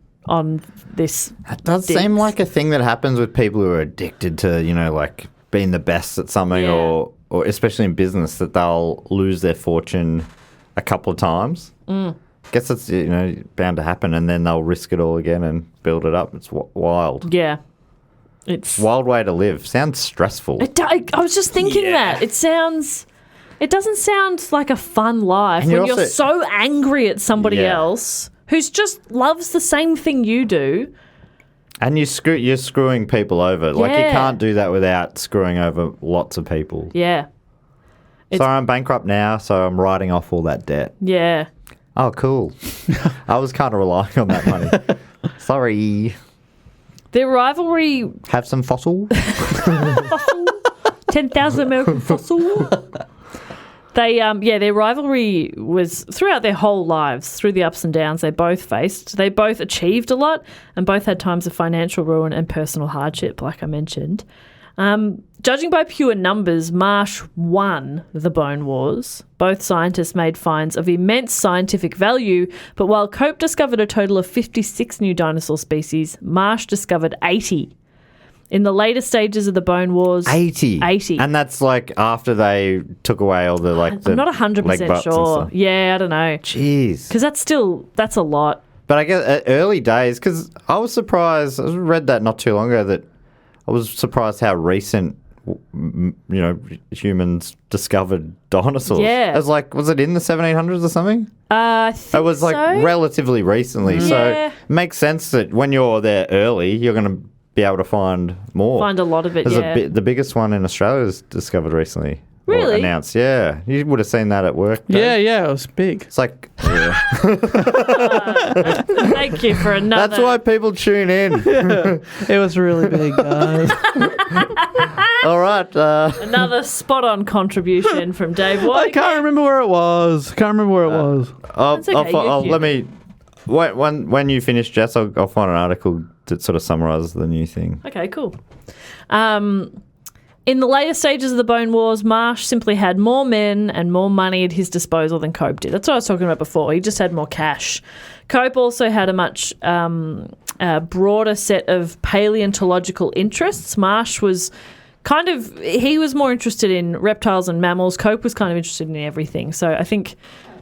this. It does seem like a thing that happens with people who are addicted to, like being the best at something or especially in business, that they'll lose their fortune a couple of times. Guess it's, bound to happen, and then they'll risk it all again and build it up. It's wild. Yeah. It's wild way to live. Sounds stressful. I was just thinking that. It doesn't sound like a fun life when you're so angry at somebody else who's just loves the same thing you do. And you're screwing people over. Like, you can't do that without screwing over lots of people. Yeah. So I'm bankrupt now, so I'm writing off all that debt. Yeah. Oh, cool. I was kind of relying on that money. Sorry. Their rivalry... Have some fossil? 10,000 American fossil? Their rivalry was throughout their whole lives, through the ups and downs they both faced. They both achieved a lot and both had times of financial ruin and personal hardship, like I mentioned. Judging by pure numbers, Marsh won the Bone Wars. Both scientists made finds of immense scientific value, but while Cope discovered a total of 56 new dinosaur species, Marsh discovered 80. In the later stages of the Bone Wars... 80? 80. And that's like after they took away all the like the I'm not 100% leg butts and sure. stuff. Yeah, I don't know. Jeez. Because that's a lot. But I guess early days, because I was surprised, I read that not too long ago, that I was surprised how recent, humans discovered dinosaurs. Yeah. It was like, was it in the 1700s or something? I think It was like so. relatively recently. So Yeah. it makes sense that when you're there early, you're going to be able to find more. Find a lot of it, There's yeah. the biggest one in Australia was discovered recently. Or Really? announced, yeah. You would have seen that at work. Dave. Yeah, it was big. It's like, yeah. Thank you for another... That's why people tune in. It was really big, guys. All right. Another spot-on contribution from Dave White. I can't remember where it was. That's okay, Let me. When you finish, Jess, I'll find an article that sort of summarises the new thing. Okay, cool. In the later stages of the Bone Wars, Marsh simply had more men and more money at his disposal than Cope did. That's what I was talking about before. He just had more cash. Cope also had a much broader set of paleontological interests. Marsh was he was more interested in reptiles and mammals. Cope was kind of interested in everything. So I think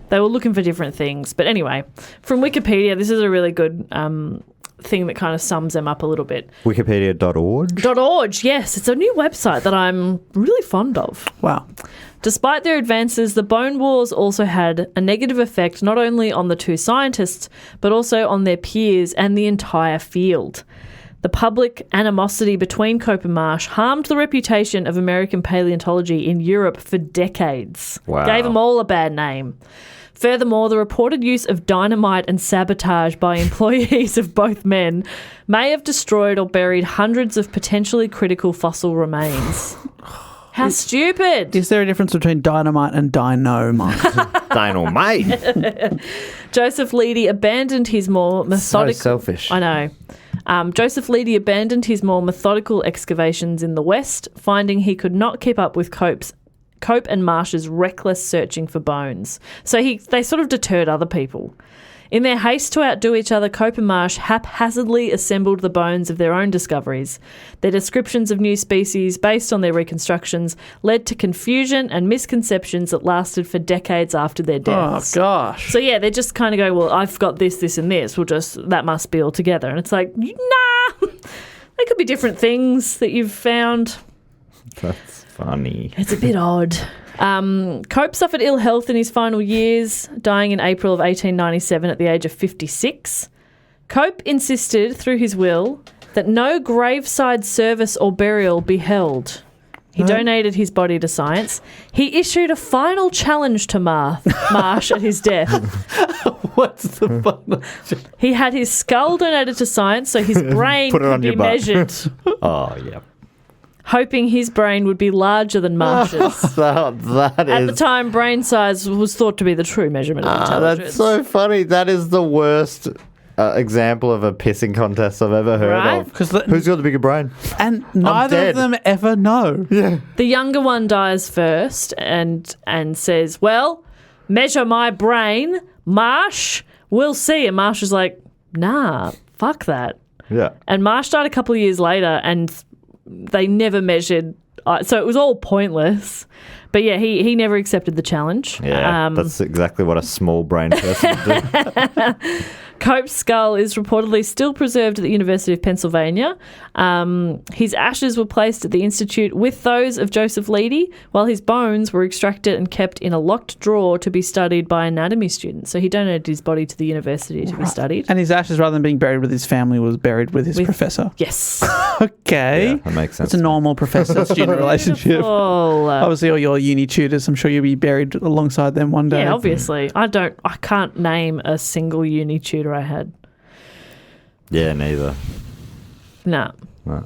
they were looking for different things. But anyway, from Wikipedia, this is a really good thing that kind of sums them up a little bit. Wikipedia.org? .org, yes. It's a new website that I'm really fond of. Wow. Despite their advances, the Bone Wars also had a negative effect not only on the two scientists, but also on their peers and the entire field. The public animosity between Cope and Marsh harmed the reputation of American paleontology in Europe for decades. Wow. Gave them all a bad name. Furthermore, the reported use of dynamite and sabotage by employees of both men may have destroyed or buried hundreds of potentially critical fossil remains. How stupid! Is there a difference between dynamite and dynamite? Dynamite. Joseph Leidy abandoned his more methodical... So selfish. I know. Joseph Leidy abandoned his more methodical excavations in the West, finding he could not keep up with Cope and Marsh's reckless searching for bones. So they sort of deterred other people. In their haste to outdo each other, Cope and Marsh haphazardly assembled the bones of their own discoveries. Their descriptions of new species, based on their reconstructions, led to confusion and misconceptions that lasted for decades after their deaths. Oh, gosh. So, yeah, they just kind of go, well, I've got this, this, and this. That must be all together. And it's like, nah, they could be different things that you've found. That's funny. It's a bit odd. Cope suffered ill health in his final years, dying in April of 1897 at the age of 56. Cope insisted, through his will, that no graveside service or burial be held. He donated his body to science. He issued a final challenge to Marsh at his death. What's the fun? He had his skull donated to science so his brain Put it could on be your butt. measured, Oh, yeah. hoping his brain would be larger than Marsh's. That At the is... time, brain size was thought to be the true measurement of intelligence. That's so funny. That is the worst example of a pissing contest I've ever heard Right? of. Who's got the bigger brain? And neither dead. of them ever know. Yeah. The younger one dies first and says, well, measure my brain, Marsh, we'll see. And Marsh is like, nah, fuck that. Yeah. And Marsh died a couple of years later and they never measured. So it was all pointless. But yeah, he never accepted the challenge. Yeah, that's exactly what a small brain person would do. Cope's skull is reportedly still preserved at the University of Pennsylvania. His ashes were placed at the Institute with those of Joseph Leidy, while his bones were extracted and kept in a locked drawer to be studied by anatomy students. So he donated his body to the university to be studied. And his ashes, rather than being buried with his family, was buried with his professor. Yes. Okay. Yeah, that makes sense. It's a normal professor-student relationship. Beautiful. Obviously, all your uni tutors, I'm sure you'll be buried alongside them one day. Yeah, obviously. I can't name a single uni tutor I had. Yeah, neither. No. No.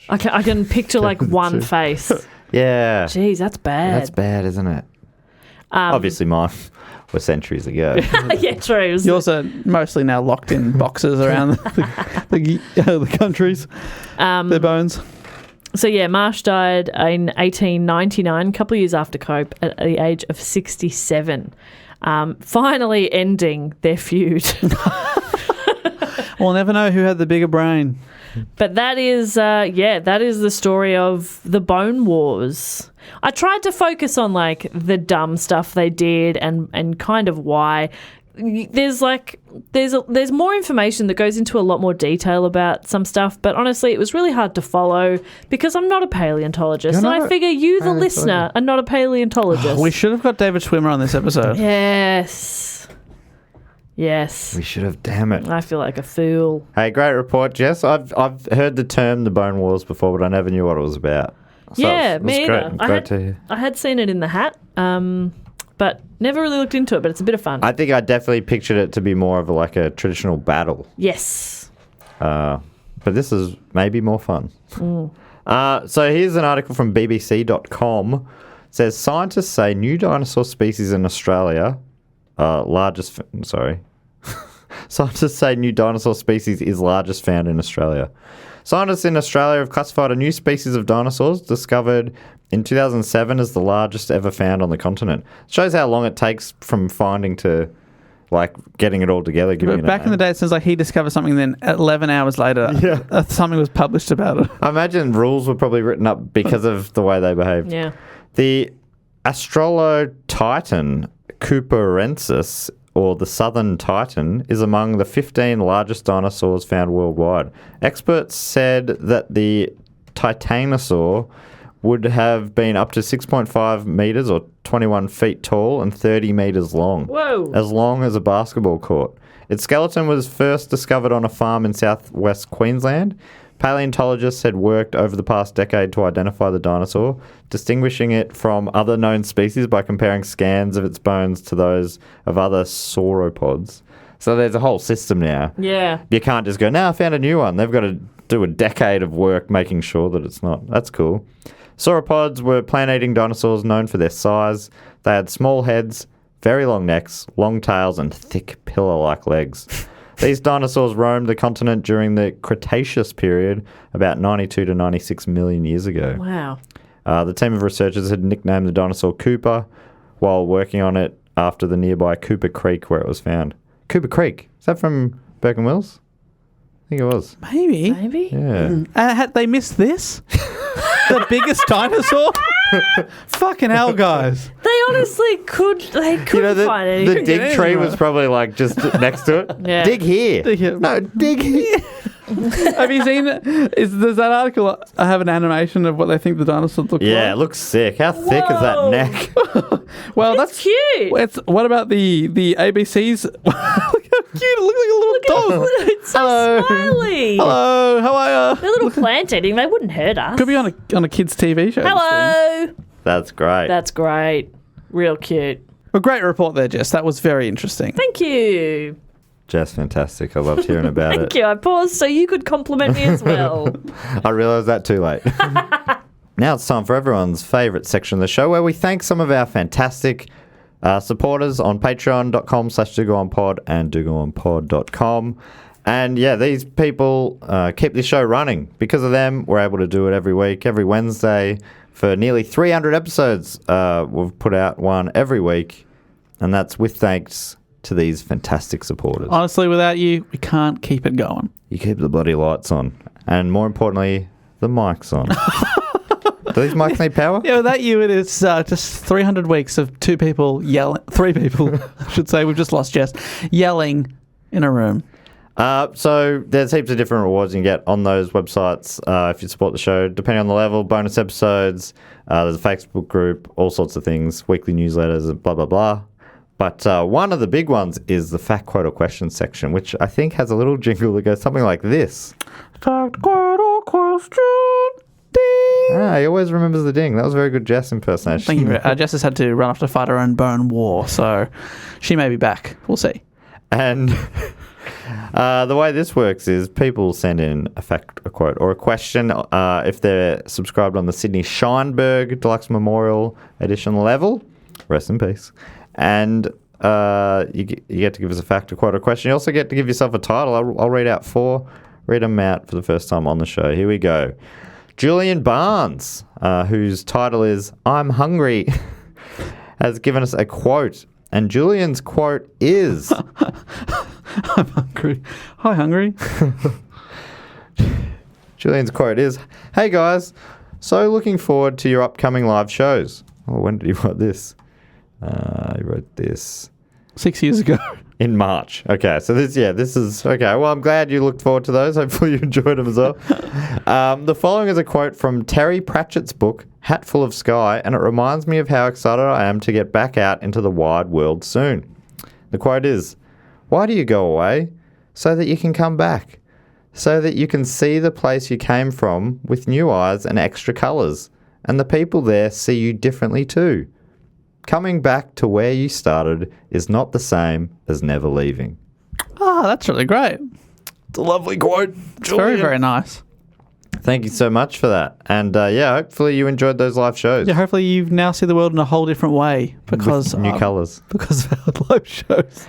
I can picture like one face. Yeah. Jeez, that's bad. That's bad, isn't it? Obviously, mine were centuries ago. Yeah, true. It was- You're also mostly now locked in boxes around the countries. Their bones. So yeah, Marsh died in 1899, a couple of years after Cope, at the age of 67. Finally ending their feud. We'll never know who had the bigger brain. But that is the story of the Bone Wars. I tried to focus on like the dumb stuff they did and kind of why. There's more information that goes into a lot more detail about some stuff, but honestly, it was really hard to follow because I'm not a paleontologist, and I figure you, the listener, are not a paleontologist. We should have got David Schwimmer on this episode. Yes. We should have, damn it. I feel like a fool. Hey, great report, Jess. I've heard the term the Bone Wars before, but I never knew what it was about. So Yeah, it was me either. Great to hear. I had seen it in the hat, but never really looked into it, but it's a bit of fun. I think I definitely pictured it to be more of like a traditional battle. Yes. But this is maybe more fun. So here's an article from BBC.com. It says, scientists say new dinosaur species in Australia Scientists say new dinosaur species is largest found in Australia. Scientists in Australia have classified a new species of dinosaurs discovered in 2007 as the largest ever found on the continent. It shows how long it takes from finding to like getting it all together. But back in the day, it sounds like he discovered something, then 11 hours later, something was published about it. I imagine rules were probably written up because of the way they behaved. Yeah. The Titan Cuperensis, or the southern titan, is among the 15 largest dinosaurs found worldwide. Experts said that the titanosaur would have been up to 6.5 metres or 21 feet tall and 30 metres long. Whoa. As long as a basketball court. Its skeleton was first discovered on a farm in southwest Queensland. Paleontologists had worked over the past decade to identify the dinosaur, distinguishing it from other known species by comparing scans of its bones to those of other sauropods. So there's a whole system now. Yeah. You can't just go, no, I found a new one. They've got to do a decade of work making sure that it's not. That's cool. Sauropods were plant-eating dinosaurs known for their size. They had small heads, very long necks, long tails, and thick pillar-like legs. These dinosaurs roamed the continent during the Cretaceous period, about 92 to 96 million years ago. Wow. The team of researchers had nicknamed the dinosaur Cooper while working on it after the nearby Cooper Creek where it was found. Cooper Creek? Is that from Burke Wills? I think it was. Maybe. Yeah. Had they missed this? The biggest dinosaur? Fucking hell, guys. They honestly couldn't find anything. The dig tree was probably like just next to it. Yeah. Dig here. Dig here. No, dig here. Have you seen it? Does that article have an animation of what they think the dinosaurs look like? Yeah, it looks sick. How thick is that neck? Well, It's cute. What about the ABCs? Look how cute. It looks like a little dog. It's so smiley. Hello, how are They're you? little plant eating. They wouldn't hurt us. Could be on a kids' TV show. Hello. That's great. That's great. Real cute. A great report there, Jess. That was very interesting. Thank you. Jess, fantastic. I loved hearing about it. Thank you. I paused so you could compliment me as well. I realised that too late. Now it's time for everyone's favourite section of the show where we thank some of our fantastic supporters on patreon.com/dogoonpod and dogoonpod.com. And yeah, these people keep the show running. Because of them, we're able to do it every week, every Wednesday. For nearly 300 episodes, we've put out one every week. And that's with thanks to these fantastic supporters. Honestly, without you, we can't keep it going. You keep the bloody lights on. And more importantly, the mic's on. Do these mics need power? Yeah, without you, it is just 300 weeks of two people yelling. Three people, I should say. We've just lost Jess. Yelling in a room. So there's heaps of different rewards you can get on those websites if you support the show, depending on the level. Bonus episodes, there's a Facebook group, all sorts of things, weekly newsletters, and blah, blah, blah. But one of the big ones is the fact, quote, or question section, which I think has a little jingle that goes something like this. Fact, quote, or question, ding. He always remembers the ding. That was a very good Jess impersonation. Thank you. Jess has had to run off to fight her own bone war, so she may be back. We'll see. And The way this works is people send in a fact, a quote, or a question if they're subscribed on the Sydney Scheinberg Deluxe Memorial Edition level. Rest in peace. And you get to give us a fact, a quote, or a question. You also get to give yourself a title. I'll read them out for the first time on the show. Here we go. Julian Barnes, whose title is I'm Hungry, has given us a quote. And Julian's quote is... I'm hungry. Hi, hungry. Julian's quote is, "Hey guys, so looking forward to your upcoming live shows." Oh, when did he write this? He wrote this 6 years ago. in March. Okay, so this is okay. Well, I'm glad you looked forward to those. Hopefully you enjoyed them as well. The following is a quote from Terry Pratchett's book, Hatful of Sky, and it reminds me of how excited I am to get back out into the wide world soon. The quote is, "Why do you go away? So that you can come back. So that you can see the place you came from with new eyes and extra colours, and the people there see you differently too. Coming back to where you started is not the same as never leaving." Oh, that's really great. It's a lovely quote. It's very, very nice. Thank you so much for that. And hopefully you enjoyed those live shows. Yeah, hopefully you now see the world in a whole different way because with new colours. Because of our live shows.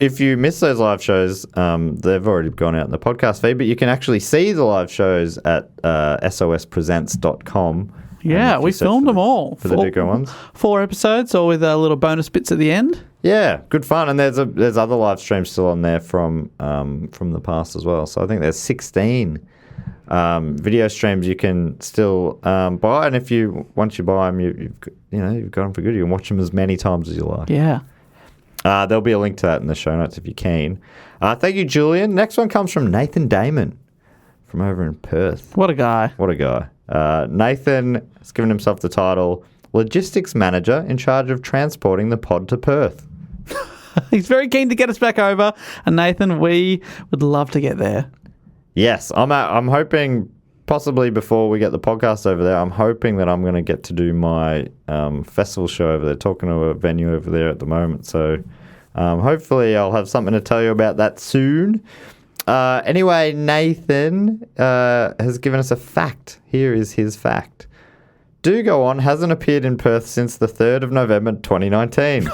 If you miss those live shows, they've already gone out in the podcast feed, but you can actually see the live shows at sospresents.com. Yeah, we filmed them all. For the Duco ones. 4 episodes, all with little bonus bits at the end. Yeah, good fun. And there's other live streams still on there from the past as well. So I think there's 16 video streams you can still buy. And once you buy them, you've got them for good. You can watch them as many times as you like. Yeah. There'll be a link to that in the show notes if you're keen. Thank you, Julian. Next one comes from Nathan Damon from over in Perth. What a guy. What a guy. Nathan has given himself the title Logistics Manager in charge of transporting the pod to Perth. He's very keen to get us back over. And Nathan, we would love to get there. Yes, I'm hoping possibly before we get the podcast over there, I'm hoping that I'm going to get to do my festival show over there, talking to a venue over there at the moment. So hopefully I'll have something to tell you about that soon. Anyway, Nathan has given us a fact. Here is his fact. Do Go On hasn't appeared in Perth since the 3rd of November 2019.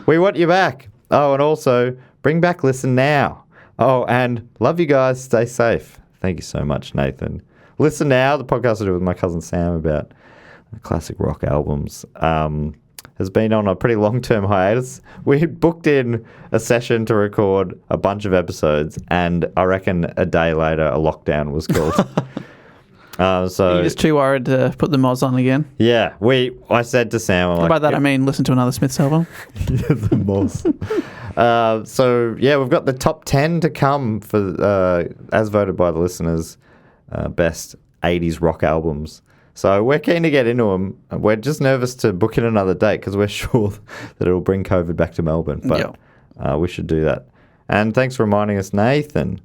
We want you back. Oh, and also, bring back Listen Now. Oh, and love you guys. Stay safe. Thank you so much, Nathan. Listen Now, the podcast I do with my cousin Sam about classic rock albums, has been on a pretty long-term hiatus. We had booked in a session to record a bunch of episodes, and I reckon a day later a lockdown was called. So You're just too worried to put the mods on again? Yeah. I said to Sam... By that I mean listen to another Smiths album. The mods. We've got the top 10 to come for, as voted by the listeners, best 80s rock albums. So we're keen to get into them. We're just nervous to book in another date because we're sure that it'll bring COVID back to Melbourne. But we should do that. And thanks for reminding us, Nathan.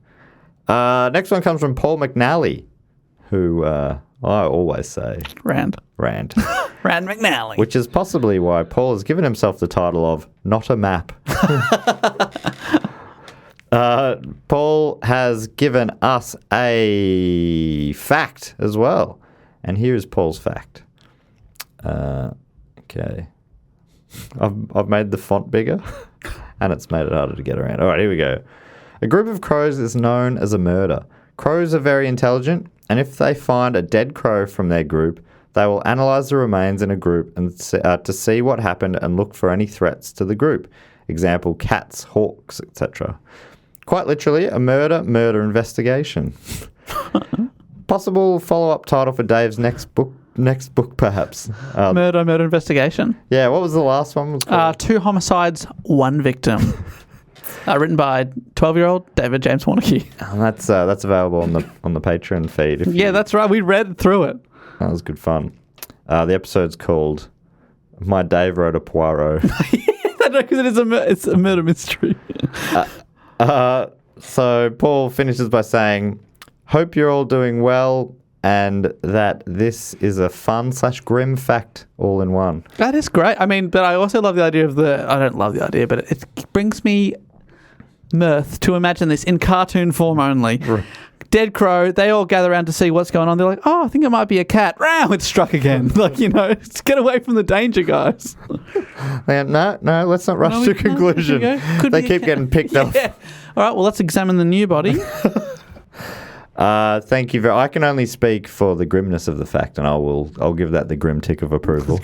Next one comes from Paul McNally, who I always say... Rand. Rand McNally. Which is possibly why Paul has given himself the title of Not a Map. Paul has given us a fact as well. And here is Paul's fact. Okay. I've made the font bigger and it's made it harder to get around. All right, here we go. A group of crows is known as a murder. Crows are very intelligent, and if they find a dead crow from their group, they will analyse the remains in a group and to see what happened and look for any threats to the group. Example, cats, hawks, etc. Quite literally, a murder investigation. Possible follow-up title for Dave's next book, perhaps. Murder investigation. Yeah, what was the last one? 2 homicides, 1 victim. Written by 12-year-old David James Warnocky. And that's available on the Patreon feed. That's right. We read through it. That was good fun. The episode's called "My Dave Wrote a Poirot." Because it's a murder mystery. So Paul finishes by saying, "Hope you're all doing well, and that this is a fun/grim fact all in one." That is great. I mean, but I also love the idea of I don't love the idea, but it brings me mirth to imagine this in cartoon form only. Right. Dead crow, they all gather around to see what's going on. They're like, oh, I think it might be a cat. Row, it's struck again. Like, let's get away from the danger, guys. No, let's not rush to conclusion. They keep getting picked off. Yeah. All right, well, let's examine the new body. Thank you. I can only speak for the grimness of the fact, and I'll give that the grim tick of approval.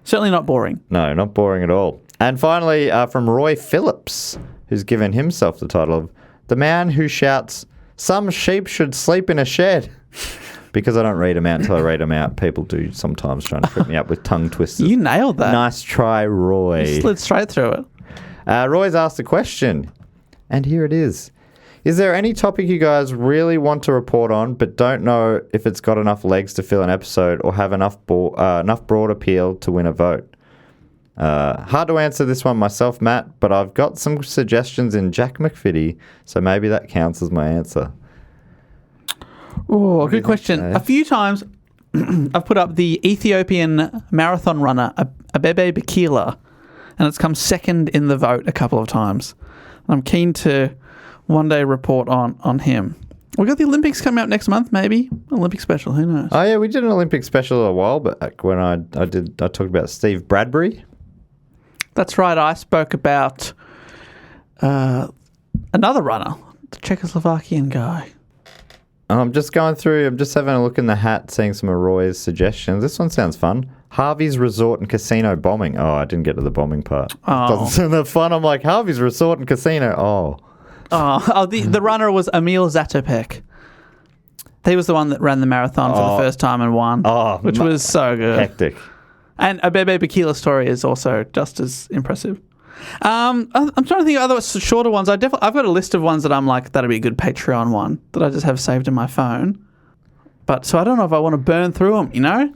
Certainly not boring. No, not boring at all. And finally, from Roy Phillips, who's given himself the title of The Man Who Shouts, "Some sheep should sleep in a shed." Because I don't read them out until I read them out. People do sometimes try to trip me up with tongue twisters. You nailed that. Nice try, Roy. You slid straight through it. Roy's asked a question, and here it is. Is there any topic you guys really want to report on but don't know if it's got enough legs to fill an episode or have enough broad appeal to win a vote? Hard to answer this one myself, Matt, but I've got some suggestions in Jack McFitty, so maybe that counts as my answer. Oh, good question. A few times I've put up the Ethiopian marathon runner, Abebe Bikila, and it's come second in the vote a couple of times. I'm keen to one day report on him. We've got the Olympics coming up next month, maybe. Olympic special, who knows? Oh, yeah, we did an Olympic special a while back when I talked about Steve Bradbury. That's right. I spoke about another runner, the Czechoslovakian guy. I'm just going through, I'm just having a look in the hat, seeing some of Roy's suggestions. This one sounds fun. Harvey's Resort and Casino bombing. Oh, I didn't get to the bombing part. Oh. Doesn't sound that fun. I'm like, Harvey's Resort and Casino. The runner was Emil Zatopek. He was the one that ran the marathon for the first time and won, which was so good. Hectic. And Abebe Bikila's story is also just as impressive. I'm trying to think of other shorter ones. I've got a list of ones that I'm like, that'd be a good Patreon one that I just have saved in my phone. But so I don't know if I want to burn through them,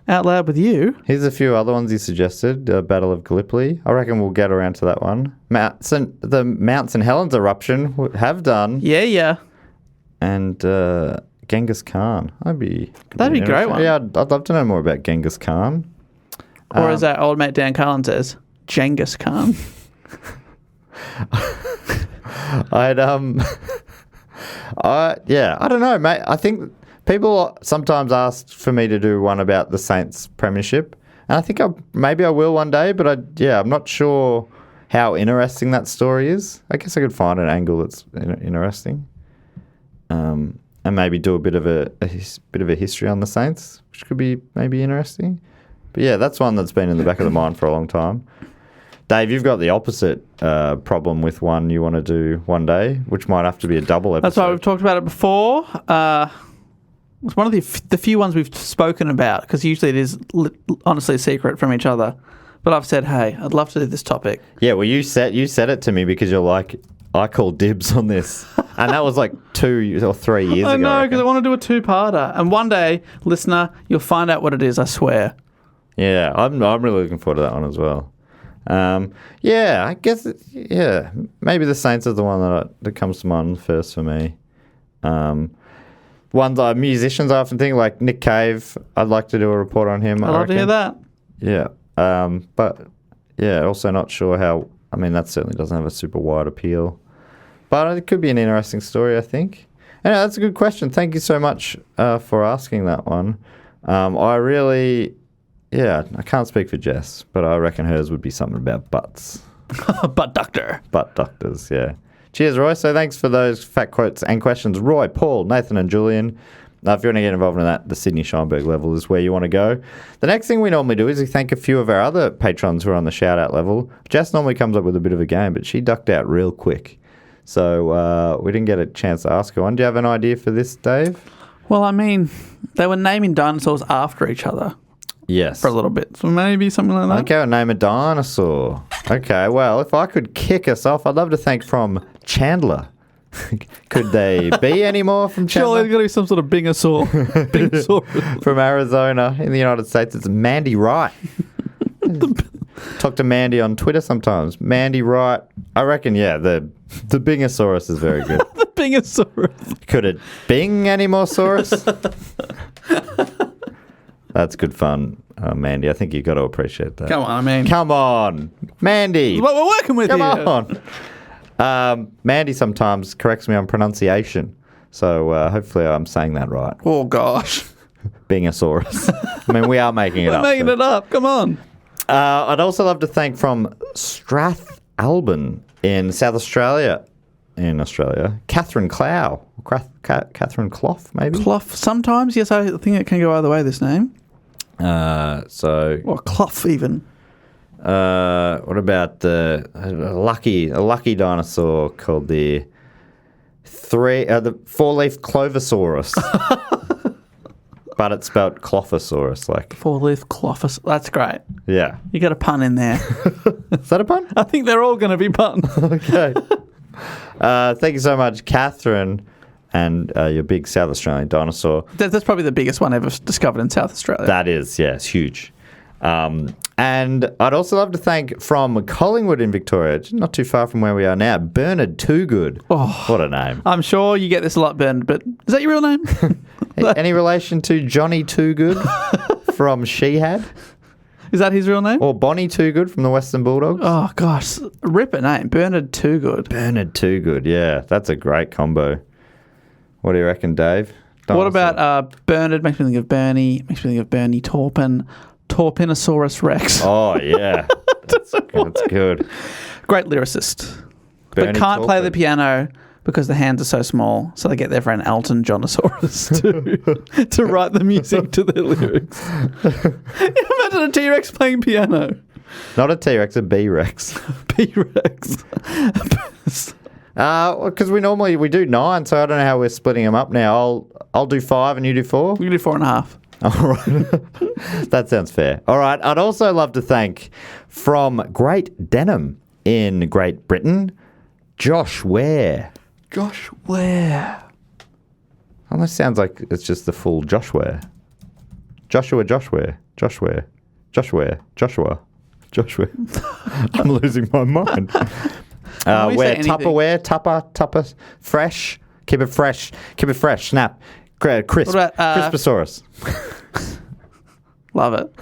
out loud with you. Here's a few other ones he suggested. Battle of Gallipoli. I reckon we'll get around to that one. The Mount St. Helens eruption have done. Yeah. And Genghis Khan. That'd be a great one. Yeah, I'd love to know more about Genghis Khan. Or as our old mate Dan Carlin says, Genghis Khan. I don't know, mate. I think people sometimes ask for me to do one about the Saints premiership, and I think maybe I will one day, but I'm not sure how interesting that story is. I guess I could find an angle that's interesting, and maybe do a bit of a history on the Saints, which could be maybe interesting. But yeah, that's one that's been in the back of the mind for a long time. Dave, you've got the opposite problem with one you want to do one day, which might have to be a double episode. That's why we've talked about it before. It's one of the few ones we've spoken about, because usually it is honestly a secret from each other. But I've said, hey, I'd love to do this topic. Yeah, well, you said it to me because you're like, I call dibs on this. And that was like 2 or 3 years ago. I know, because I want to do a two-parter. And one day, listener, you'll find out what it is, I swear. Yeah, I'm really looking forward to that one as well. I guess, maybe the Saints is the one that comes to mind first for me. Ones musicians I often think, like Nick Cave, I'd like to do a report on him. I'd love to hear that. Yeah. But, also not sure how, that certainly doesn't have a super wide appeal. But it could be an interesting story, I think. Anyway, that's a good question. Thank you so much for asking that one. I can't speak for Jess, but I reckon hers would be something about butts. Butt doctor. Butt doctors, yeah. Cheers, Roy. So thanks for those fact quotes and questions. Roy, Paul, Nathan and Julian. If you want to get involved in that, the Sydney Scheinberg level is where you want to go. The next thing we normally do is we thank a few of our other patrons who are on the shout-out level. Jess normally comes up with a bit of a game, but she ducked out real quick. So we didn't get a chance to ask her one. Do you have an idea for this, Dave? Well, they were naming dinosaurs after each other. Yes. For a little bit. So maybe something like that. Okay, I'll name a dinosaur. Okay, well, if I could kick us off, I'd love to thank from Chandler. Could they be any more from Chandler? Surely there's got to be some sort of Bingosaur. From Arizona in the United States, it's Mandy Wright. Talk to Mandy on Twitter sometimes. Mandy Wright. I reckon, the Bingosaurus is very good. The Bingosaurus. Could it Bing any more saurus? That's good fun, Mandy. I think you've got to appreciate that. Come on, Come on, Mandy. What we're working with Come here. on. Mandy sometimes corrects me on pronunciation. So hopefully I'm saying that right. Oh, gosh. Being a saurus. I mean, we are making it We're up. making it up. Come on. I'd also love to thank from Strathalbyn in South Australia. Catherine Clough. Catherine Clough, maybe? Clough sometimes. Yes, I think it can go either way, this name. Or Clough, even. What about a lucky dinosaur called the four-leaf Clovisaurus. But it's spelled Clophosaurus, like. Four-leaf Clophus. That's great. Yeah. You got a pun in there. Is that a pun? I think they're all going to be puns. Okay. Thank you so much, Catherine, and your big South Australian dinosaur. That's probably the biggest one ever discovered in South Australia. That is, yeah, it's huge. And I'd also love to thank from Collingwood in Victoria, not too far from where we are now, Bernard Toogood. Oh, what a name. I'm sure you get this a lot, Bernard, but is that your real name? Any relation to Johnny Toogood from Shehad? Is that his real name? Or Bonnie Toogood from the Western Bulldogs? Oh, gosh. Ripper name. Bernard Toogood. Bernard Toogood, yeah. That's a great combo. What do you reckon, Dave? What about Bernard? Makes me think of Bernie. Makes me think of Bernie Taupin. Taupinosaurus Rex. Oh, yeah. That's good. Great lyricist. Bernie but can't play Taupin. the piano because the hands are so small. So they get their friend Elton Johnosaurus to write the music to their lyrics. Imagine a T-Rex playing piano. Not a T-Rex, a B-Rex. B-Rex. Because we do 9, so I don't know how we're splitting them up now. I'll do 5 and you do 4. We can do 4.5. All right. That sounds fair. All right. I'd also love to thank from Great Denham in Great Britain, Josh Ware. Josh Ware. Almost sounds like it's just the full Josh Ware. Joshua. I'm losing my mind. Ware, Tupperware, Tupper, fresh. Keep it fresh. Snap. Crisp. What about, Crisposaurus. Love it.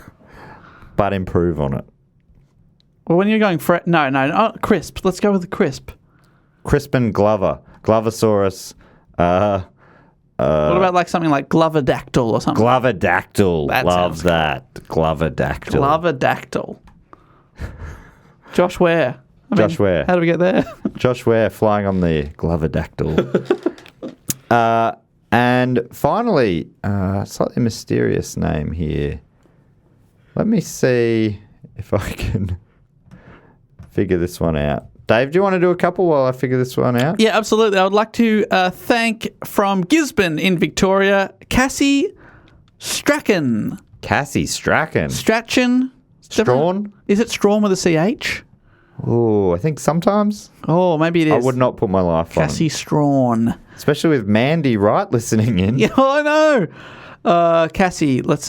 But improve on it. Well, when you're going no, crisp. Let's go with the crisp. Crispin Glover. Glovosaurus. What about like something like Glover-dactyl or something? Glover-dactyl. That Love sounds that. Glover-dactyl. Glover-dactyl. Josh Ware. Josh Ware. How do we get there? Josh Ware flying on the Glover-dactyl. And finally, slightly mysterious name here. Let me see if I can figure this one out. Dave, do you want to do a couple while I figure this one out? Yeah, absolutely. I would like to thank from Gisborne in Victoria, Cassie Strachan. Cassie Strachan. Strachan. Strawn? Is it Strawn with a CH? Oh, I think sometimes. Oh, maybe it is. I would not put my life on. Cassie Strawn. Especially with Mandy Wright listening in. Yeah, I know. Cassie, let's...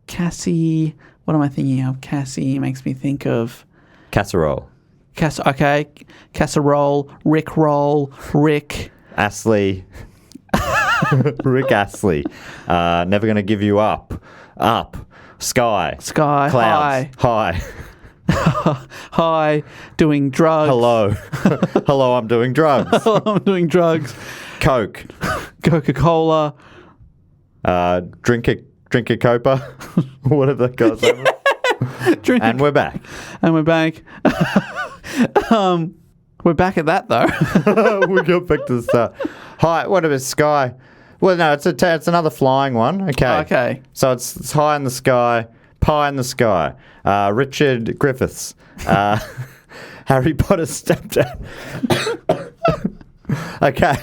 Cassie... What am I thinking of? Cassie makes me think of... Casserole. Okay. Casserole, Rick Roll, Rick... Astley. Rick Astley. Never Gonna Give You Up. Up. Sky. Clouds. High. Hi, doing drugs. Hello. Hello, I'm doing drugs. Hello, I'm doing drugs. Coke. Coca-Cola. Drink a Copa. What are the guys? And we're back. And we're back. We're back at that, though. We got back to the start. Hi, what about Sky? Well, no, it's another flying one. Okay. Okay. So it's high in the sky, pie in the sky. Richard Griffiths. Harry Potter's stepdad. Okay.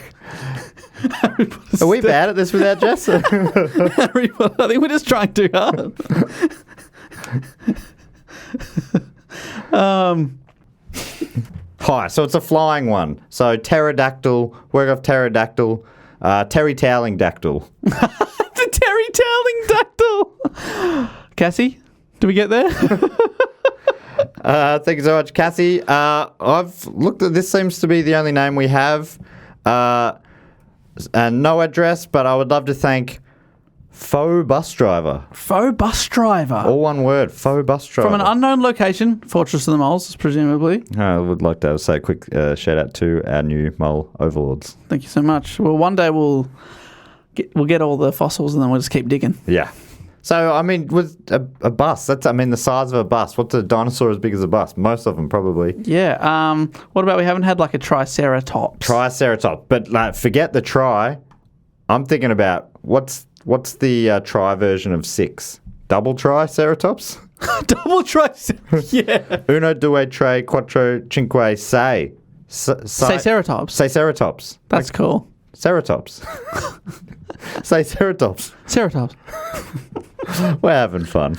Are we bad at this without Jess? Harry Potter. I think we're just trying too hard. Hi, so it's a flying one. So pterodactyl, work off pterodactyl, Terry Toweling dactyl. The Terry Toweling dactyl. Cassie, do we get there? Thank you so much, Cassie. I've looked at this, seems to be the only name we have. And no address, but I would love to thank Faux bus driver. Faux bus driver. All one word. Faux bus driver. From an unknown location, Fortress of the Moles, presumably. I would like to say a quick shout out to our new mole overlords. Thank you so much. Well, one day we'll get all the fossils and then we'll just keep digging. Yeah. So, I mean, with a bus, that's, I mean, the size of a bus. What's a dinosaur as big as a bus? Most of them, probably. Yeah. What about we haven't had like a triceratops? Triceratops. But like, forget the tri. I'm thinking about what's the tri version of 6? Double triceratops? Double triceratops. Yeah. Uno, due, tre, quattro, cinque, sei. Triceratops. Triceratops. That's cool. Ceratops. Say ceratops. Ceratops. We're having fun.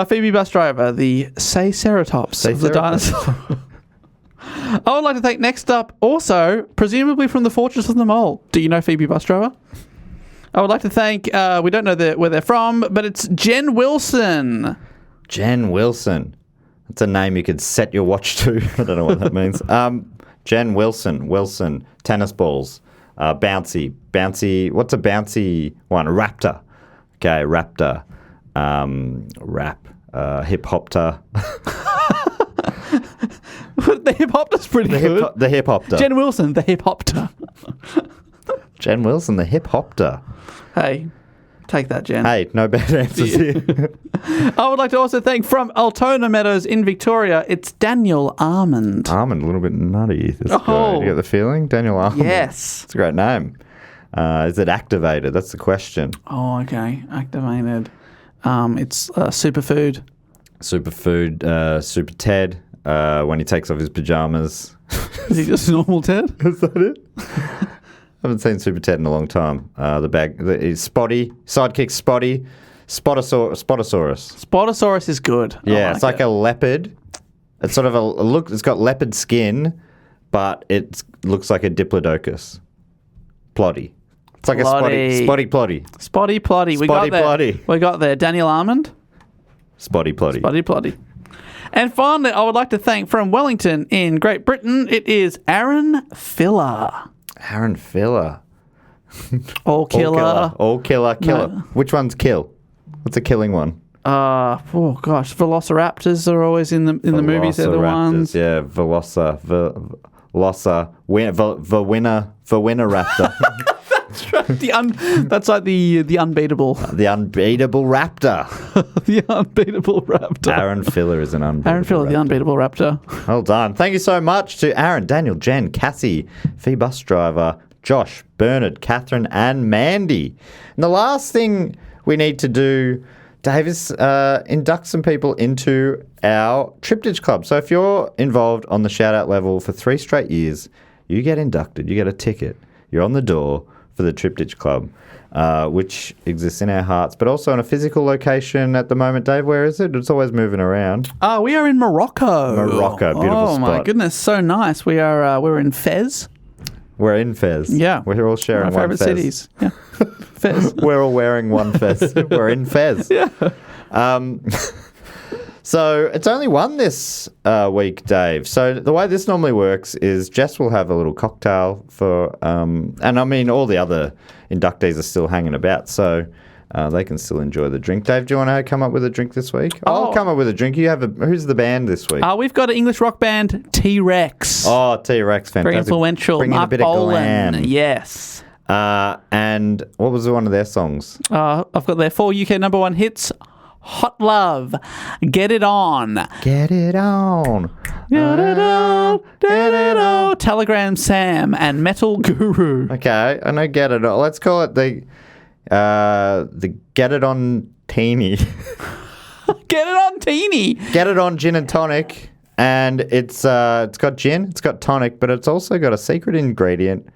Phoebe Bus Driver, the Ceratops of the dinosaur. I would like to thank next up, also, presumably from the Fortress of the Mole. Do you know Phoebe Bus Driver? I would like to thank, we don't know where they're from, but it's Jen Wilson. Jen Wilson. That's a name you could set your watch to. I don't know what that means. Jen Wilson. Tennis balls. Bouncy. What's a bouncy one? Raptor. Okay, raptor. Rap. Hip-hopter. The hip-hopter's pretty good. The hip-hopter. Jen Wilson, the hip-hopter. Jen Wilson, the hip-hopter. Hey, take that, Jen. Hey, no bad answers here. I would like to also thank from Altona Meadows in Victoria, it's Daniel Armand. Armand, a little bit nutty. This guy. You get the feeling? Daniel Armand. Yes. It's a great name. Is it activated? That's the question. Oh, okay. Activated. It's superfood. Superfood. Super Ted. When he takes off his pajamas. Is he just normal Ted? Is that it? I haven't seen Super Ted in a long time. He's Spotty. Sidekick Spotty. Spotosaurus. Spotosaurus is good. Yeah, it's like a leopard. It's sort of a look. It's got leopard skin, but it looks like a diplodocus. Plotty. It's like a spotty plotty. Spotty plotty. We got there. Daniel Armand. Spotty plotty. Spotty plotty. And finally, I would like to thank from Wellington in Great Britain, it is Aaron Filler. Aaron Filler. All killer. No. Which one's kill? What's a killing one? Oh gosh, Velociraptors are always in the movies. They're the ones. Yeah, the winner raptor. That's right. That's like the unbeatable. The unbeatable raptor. The unbeatable raptor. Aaron Filler is an unbeatable Aaron Filler, raptor. the unbeatable raptor. Well done. Thank you so much to Aaron, Daniel, Jen, Cassie, Fee Bus Driver, Josh, Bernard, Catherine, and Mandy. And the last thing we need to do, Dave, is induct some people into our Triptych Club. So if you're involved on the shout-out level for 3 straight years, you get inducted. You get a ticket. You're on the door for the Triptych Club, which exists in our hearts, but also in a physical location at the moment. Dave, where is it? It's always moving around. We are in Morocco. Beautiful spot. Oh my goodness, so nice. We're in Fez. We're in Fez. Yeah. We're all sharing one one of our favourite Fez. cities. Yeah. Fez. We're all wearing one Fez. We're in Fez. Yeah. So it's only one this week, Dave. So the way this normally works is Jess will have a little cocktail for, and I mean all the other inductees are still hanging about, so they can still enjoy the drink. Dave, do you want to come up with a drink this week? I'll come up with a drink. Who's the band this week? We've got an English rock band, T-Rex. Oh, T-Rex, fantastic. Very influential. Bring in Mark a bit of Bolan. glam. Yes. And what was one of their songs? I've got their 4 UK number 1 hits. Hot Love, Get It On. Get it on. Get it on. Get it on. Telegram Sam and Metal Guru. Okay, I know Get It On. Let's call it the Get It On Teeny. Get It On Teeny. Get It On Gin and Tonic. And it's got gin, it's got tonic, but it's also got a secret ingredient,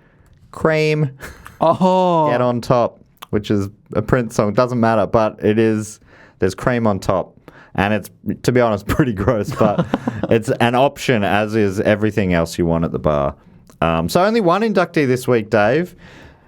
cream. Oh. Get on top, which is a Prince song. Doesn't matter, but it is. There's cream on top, and it's, to be honest, pretty gross, but it's an option, as is everything else you want at the bar. So only one inductee this week, Dave.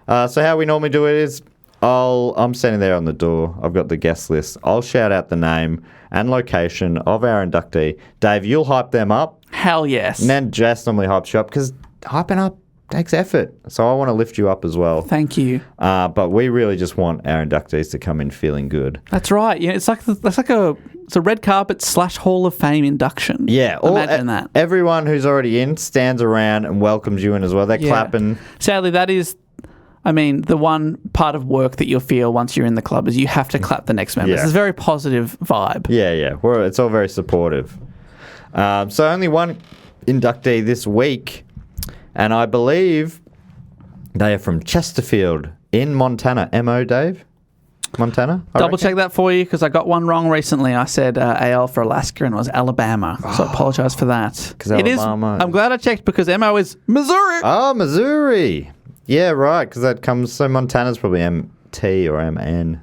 So how we normally do it is I'm standing there on the door. I've got the guest list. I'll shout out the name and location of our inductee. Dave, you'll hype them up. Hell yes. And then Jess normally hypes you up, because hyping up takes effort. So I want to lift you up as well. Thank you. But we really just want our inductees to come in feeling good. That's right. Yeah, it's like a red carpet / Hall of Fame induction. Yeah. Imagine that. Everyone who's already in stands around and welcomes you in as well. They're clapping. Sadly, that is... I mean, the one part of work that you'll feel once you're in the club is you have to clap the next members. Yeah. It's a very positive vibe. Yeah. It's all very supportive. So only one inductee this week, and I believe they are from Chesterfield in Montana. MO, Dave? Montana? Double check that for you because I got one wrong recently. I said AL for Alaska and it was Alabama. So I apologise for that. I'm glad I checked because MO is Missouri. Oh, Missouri. Yeah, right, because that comes... So Montana's probably MT or MN.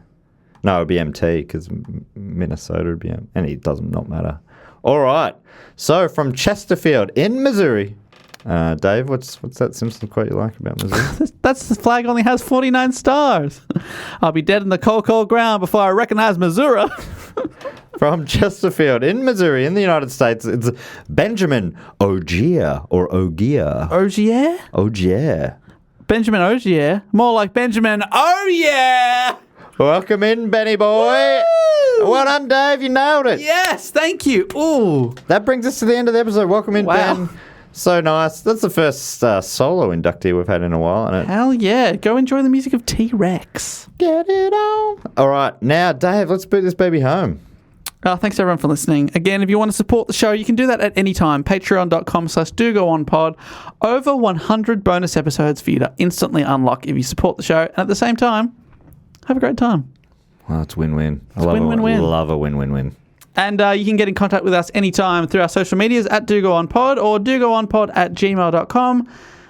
No, it would be MT because Minnesota would be M. And it does not matter. All right. So from Chesterfield in Missouri... Dave, what's that Simpsons quote you like about Missouri? That's the flag only has 49 stars. I'll be dead in the cold, cold ground before I recognize Missouri. From Chesterfield in Missouri in the United States, it's Benjamin Ogier or Ogier. Ogier? Ogier. Benjamin Ogier? More like Benjamin Oh yeah! Welcome in, Benny boy. Woo! Well done, Dave. You nailed it. Yes, thank you. Ooh. That brings us to the end of the episode. Welcome in, Ben. So nice. That's the first solo inductee we've had in a while. Isn't it? Hell yeah. Go enjoy the music of T-Rex. Get it on. All right. Now, Dave, let's boot this baby home. Thanks everyone for listening. Again, if you want to support the show, you can do that at any time. Patreon.com/dogoonpod. Over 100 bonus episodes for you to instantly unlock if you support the show. And at the same time, have a great time. Well, it's win-win. Win-win-win. Love a win-win-win. And you can get in contact with us anytime through our social medias at dogoonpod or dogoonpod@gmail.com.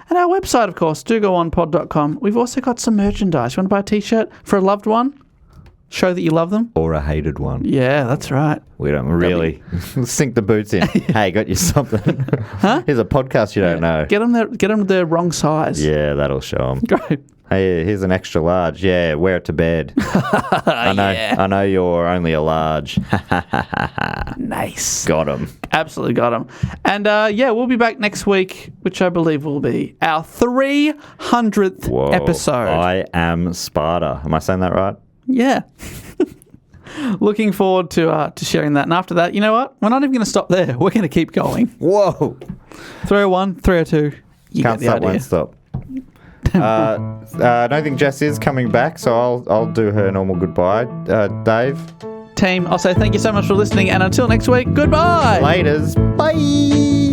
And our website, of course, dogoonpod.com. We've also got some merchandise. You want to buy a T-shirt for a loved one? Show that you love them? Or a hated one. Yeah, that's right. We don't really sink the boots in. Hey, got you something. Huh? Here's a podcast you don't know. Get them the wrong size. Yeah, that'll show them. Great. Hey, here's an extra large. Yeah, wear it to bed. I know you're only a large. Nice. Got him. Absolutely got him. And we'll be back next week, which I believe will be our 300th episode. I am Sparta. Am I saying that right? Yeah. Looking forward to sharing that. And after that, you know what? We're not even going to stop there. We're going to keep going. Whoa. 301, 302. You Can't get the stop, idea. won't stop. I don't think Jess is coming back, so I'll do her normal goodbye. Dave? Team, I'll say thank you so much for listening, and until next week, goodbye! Laters. Bye!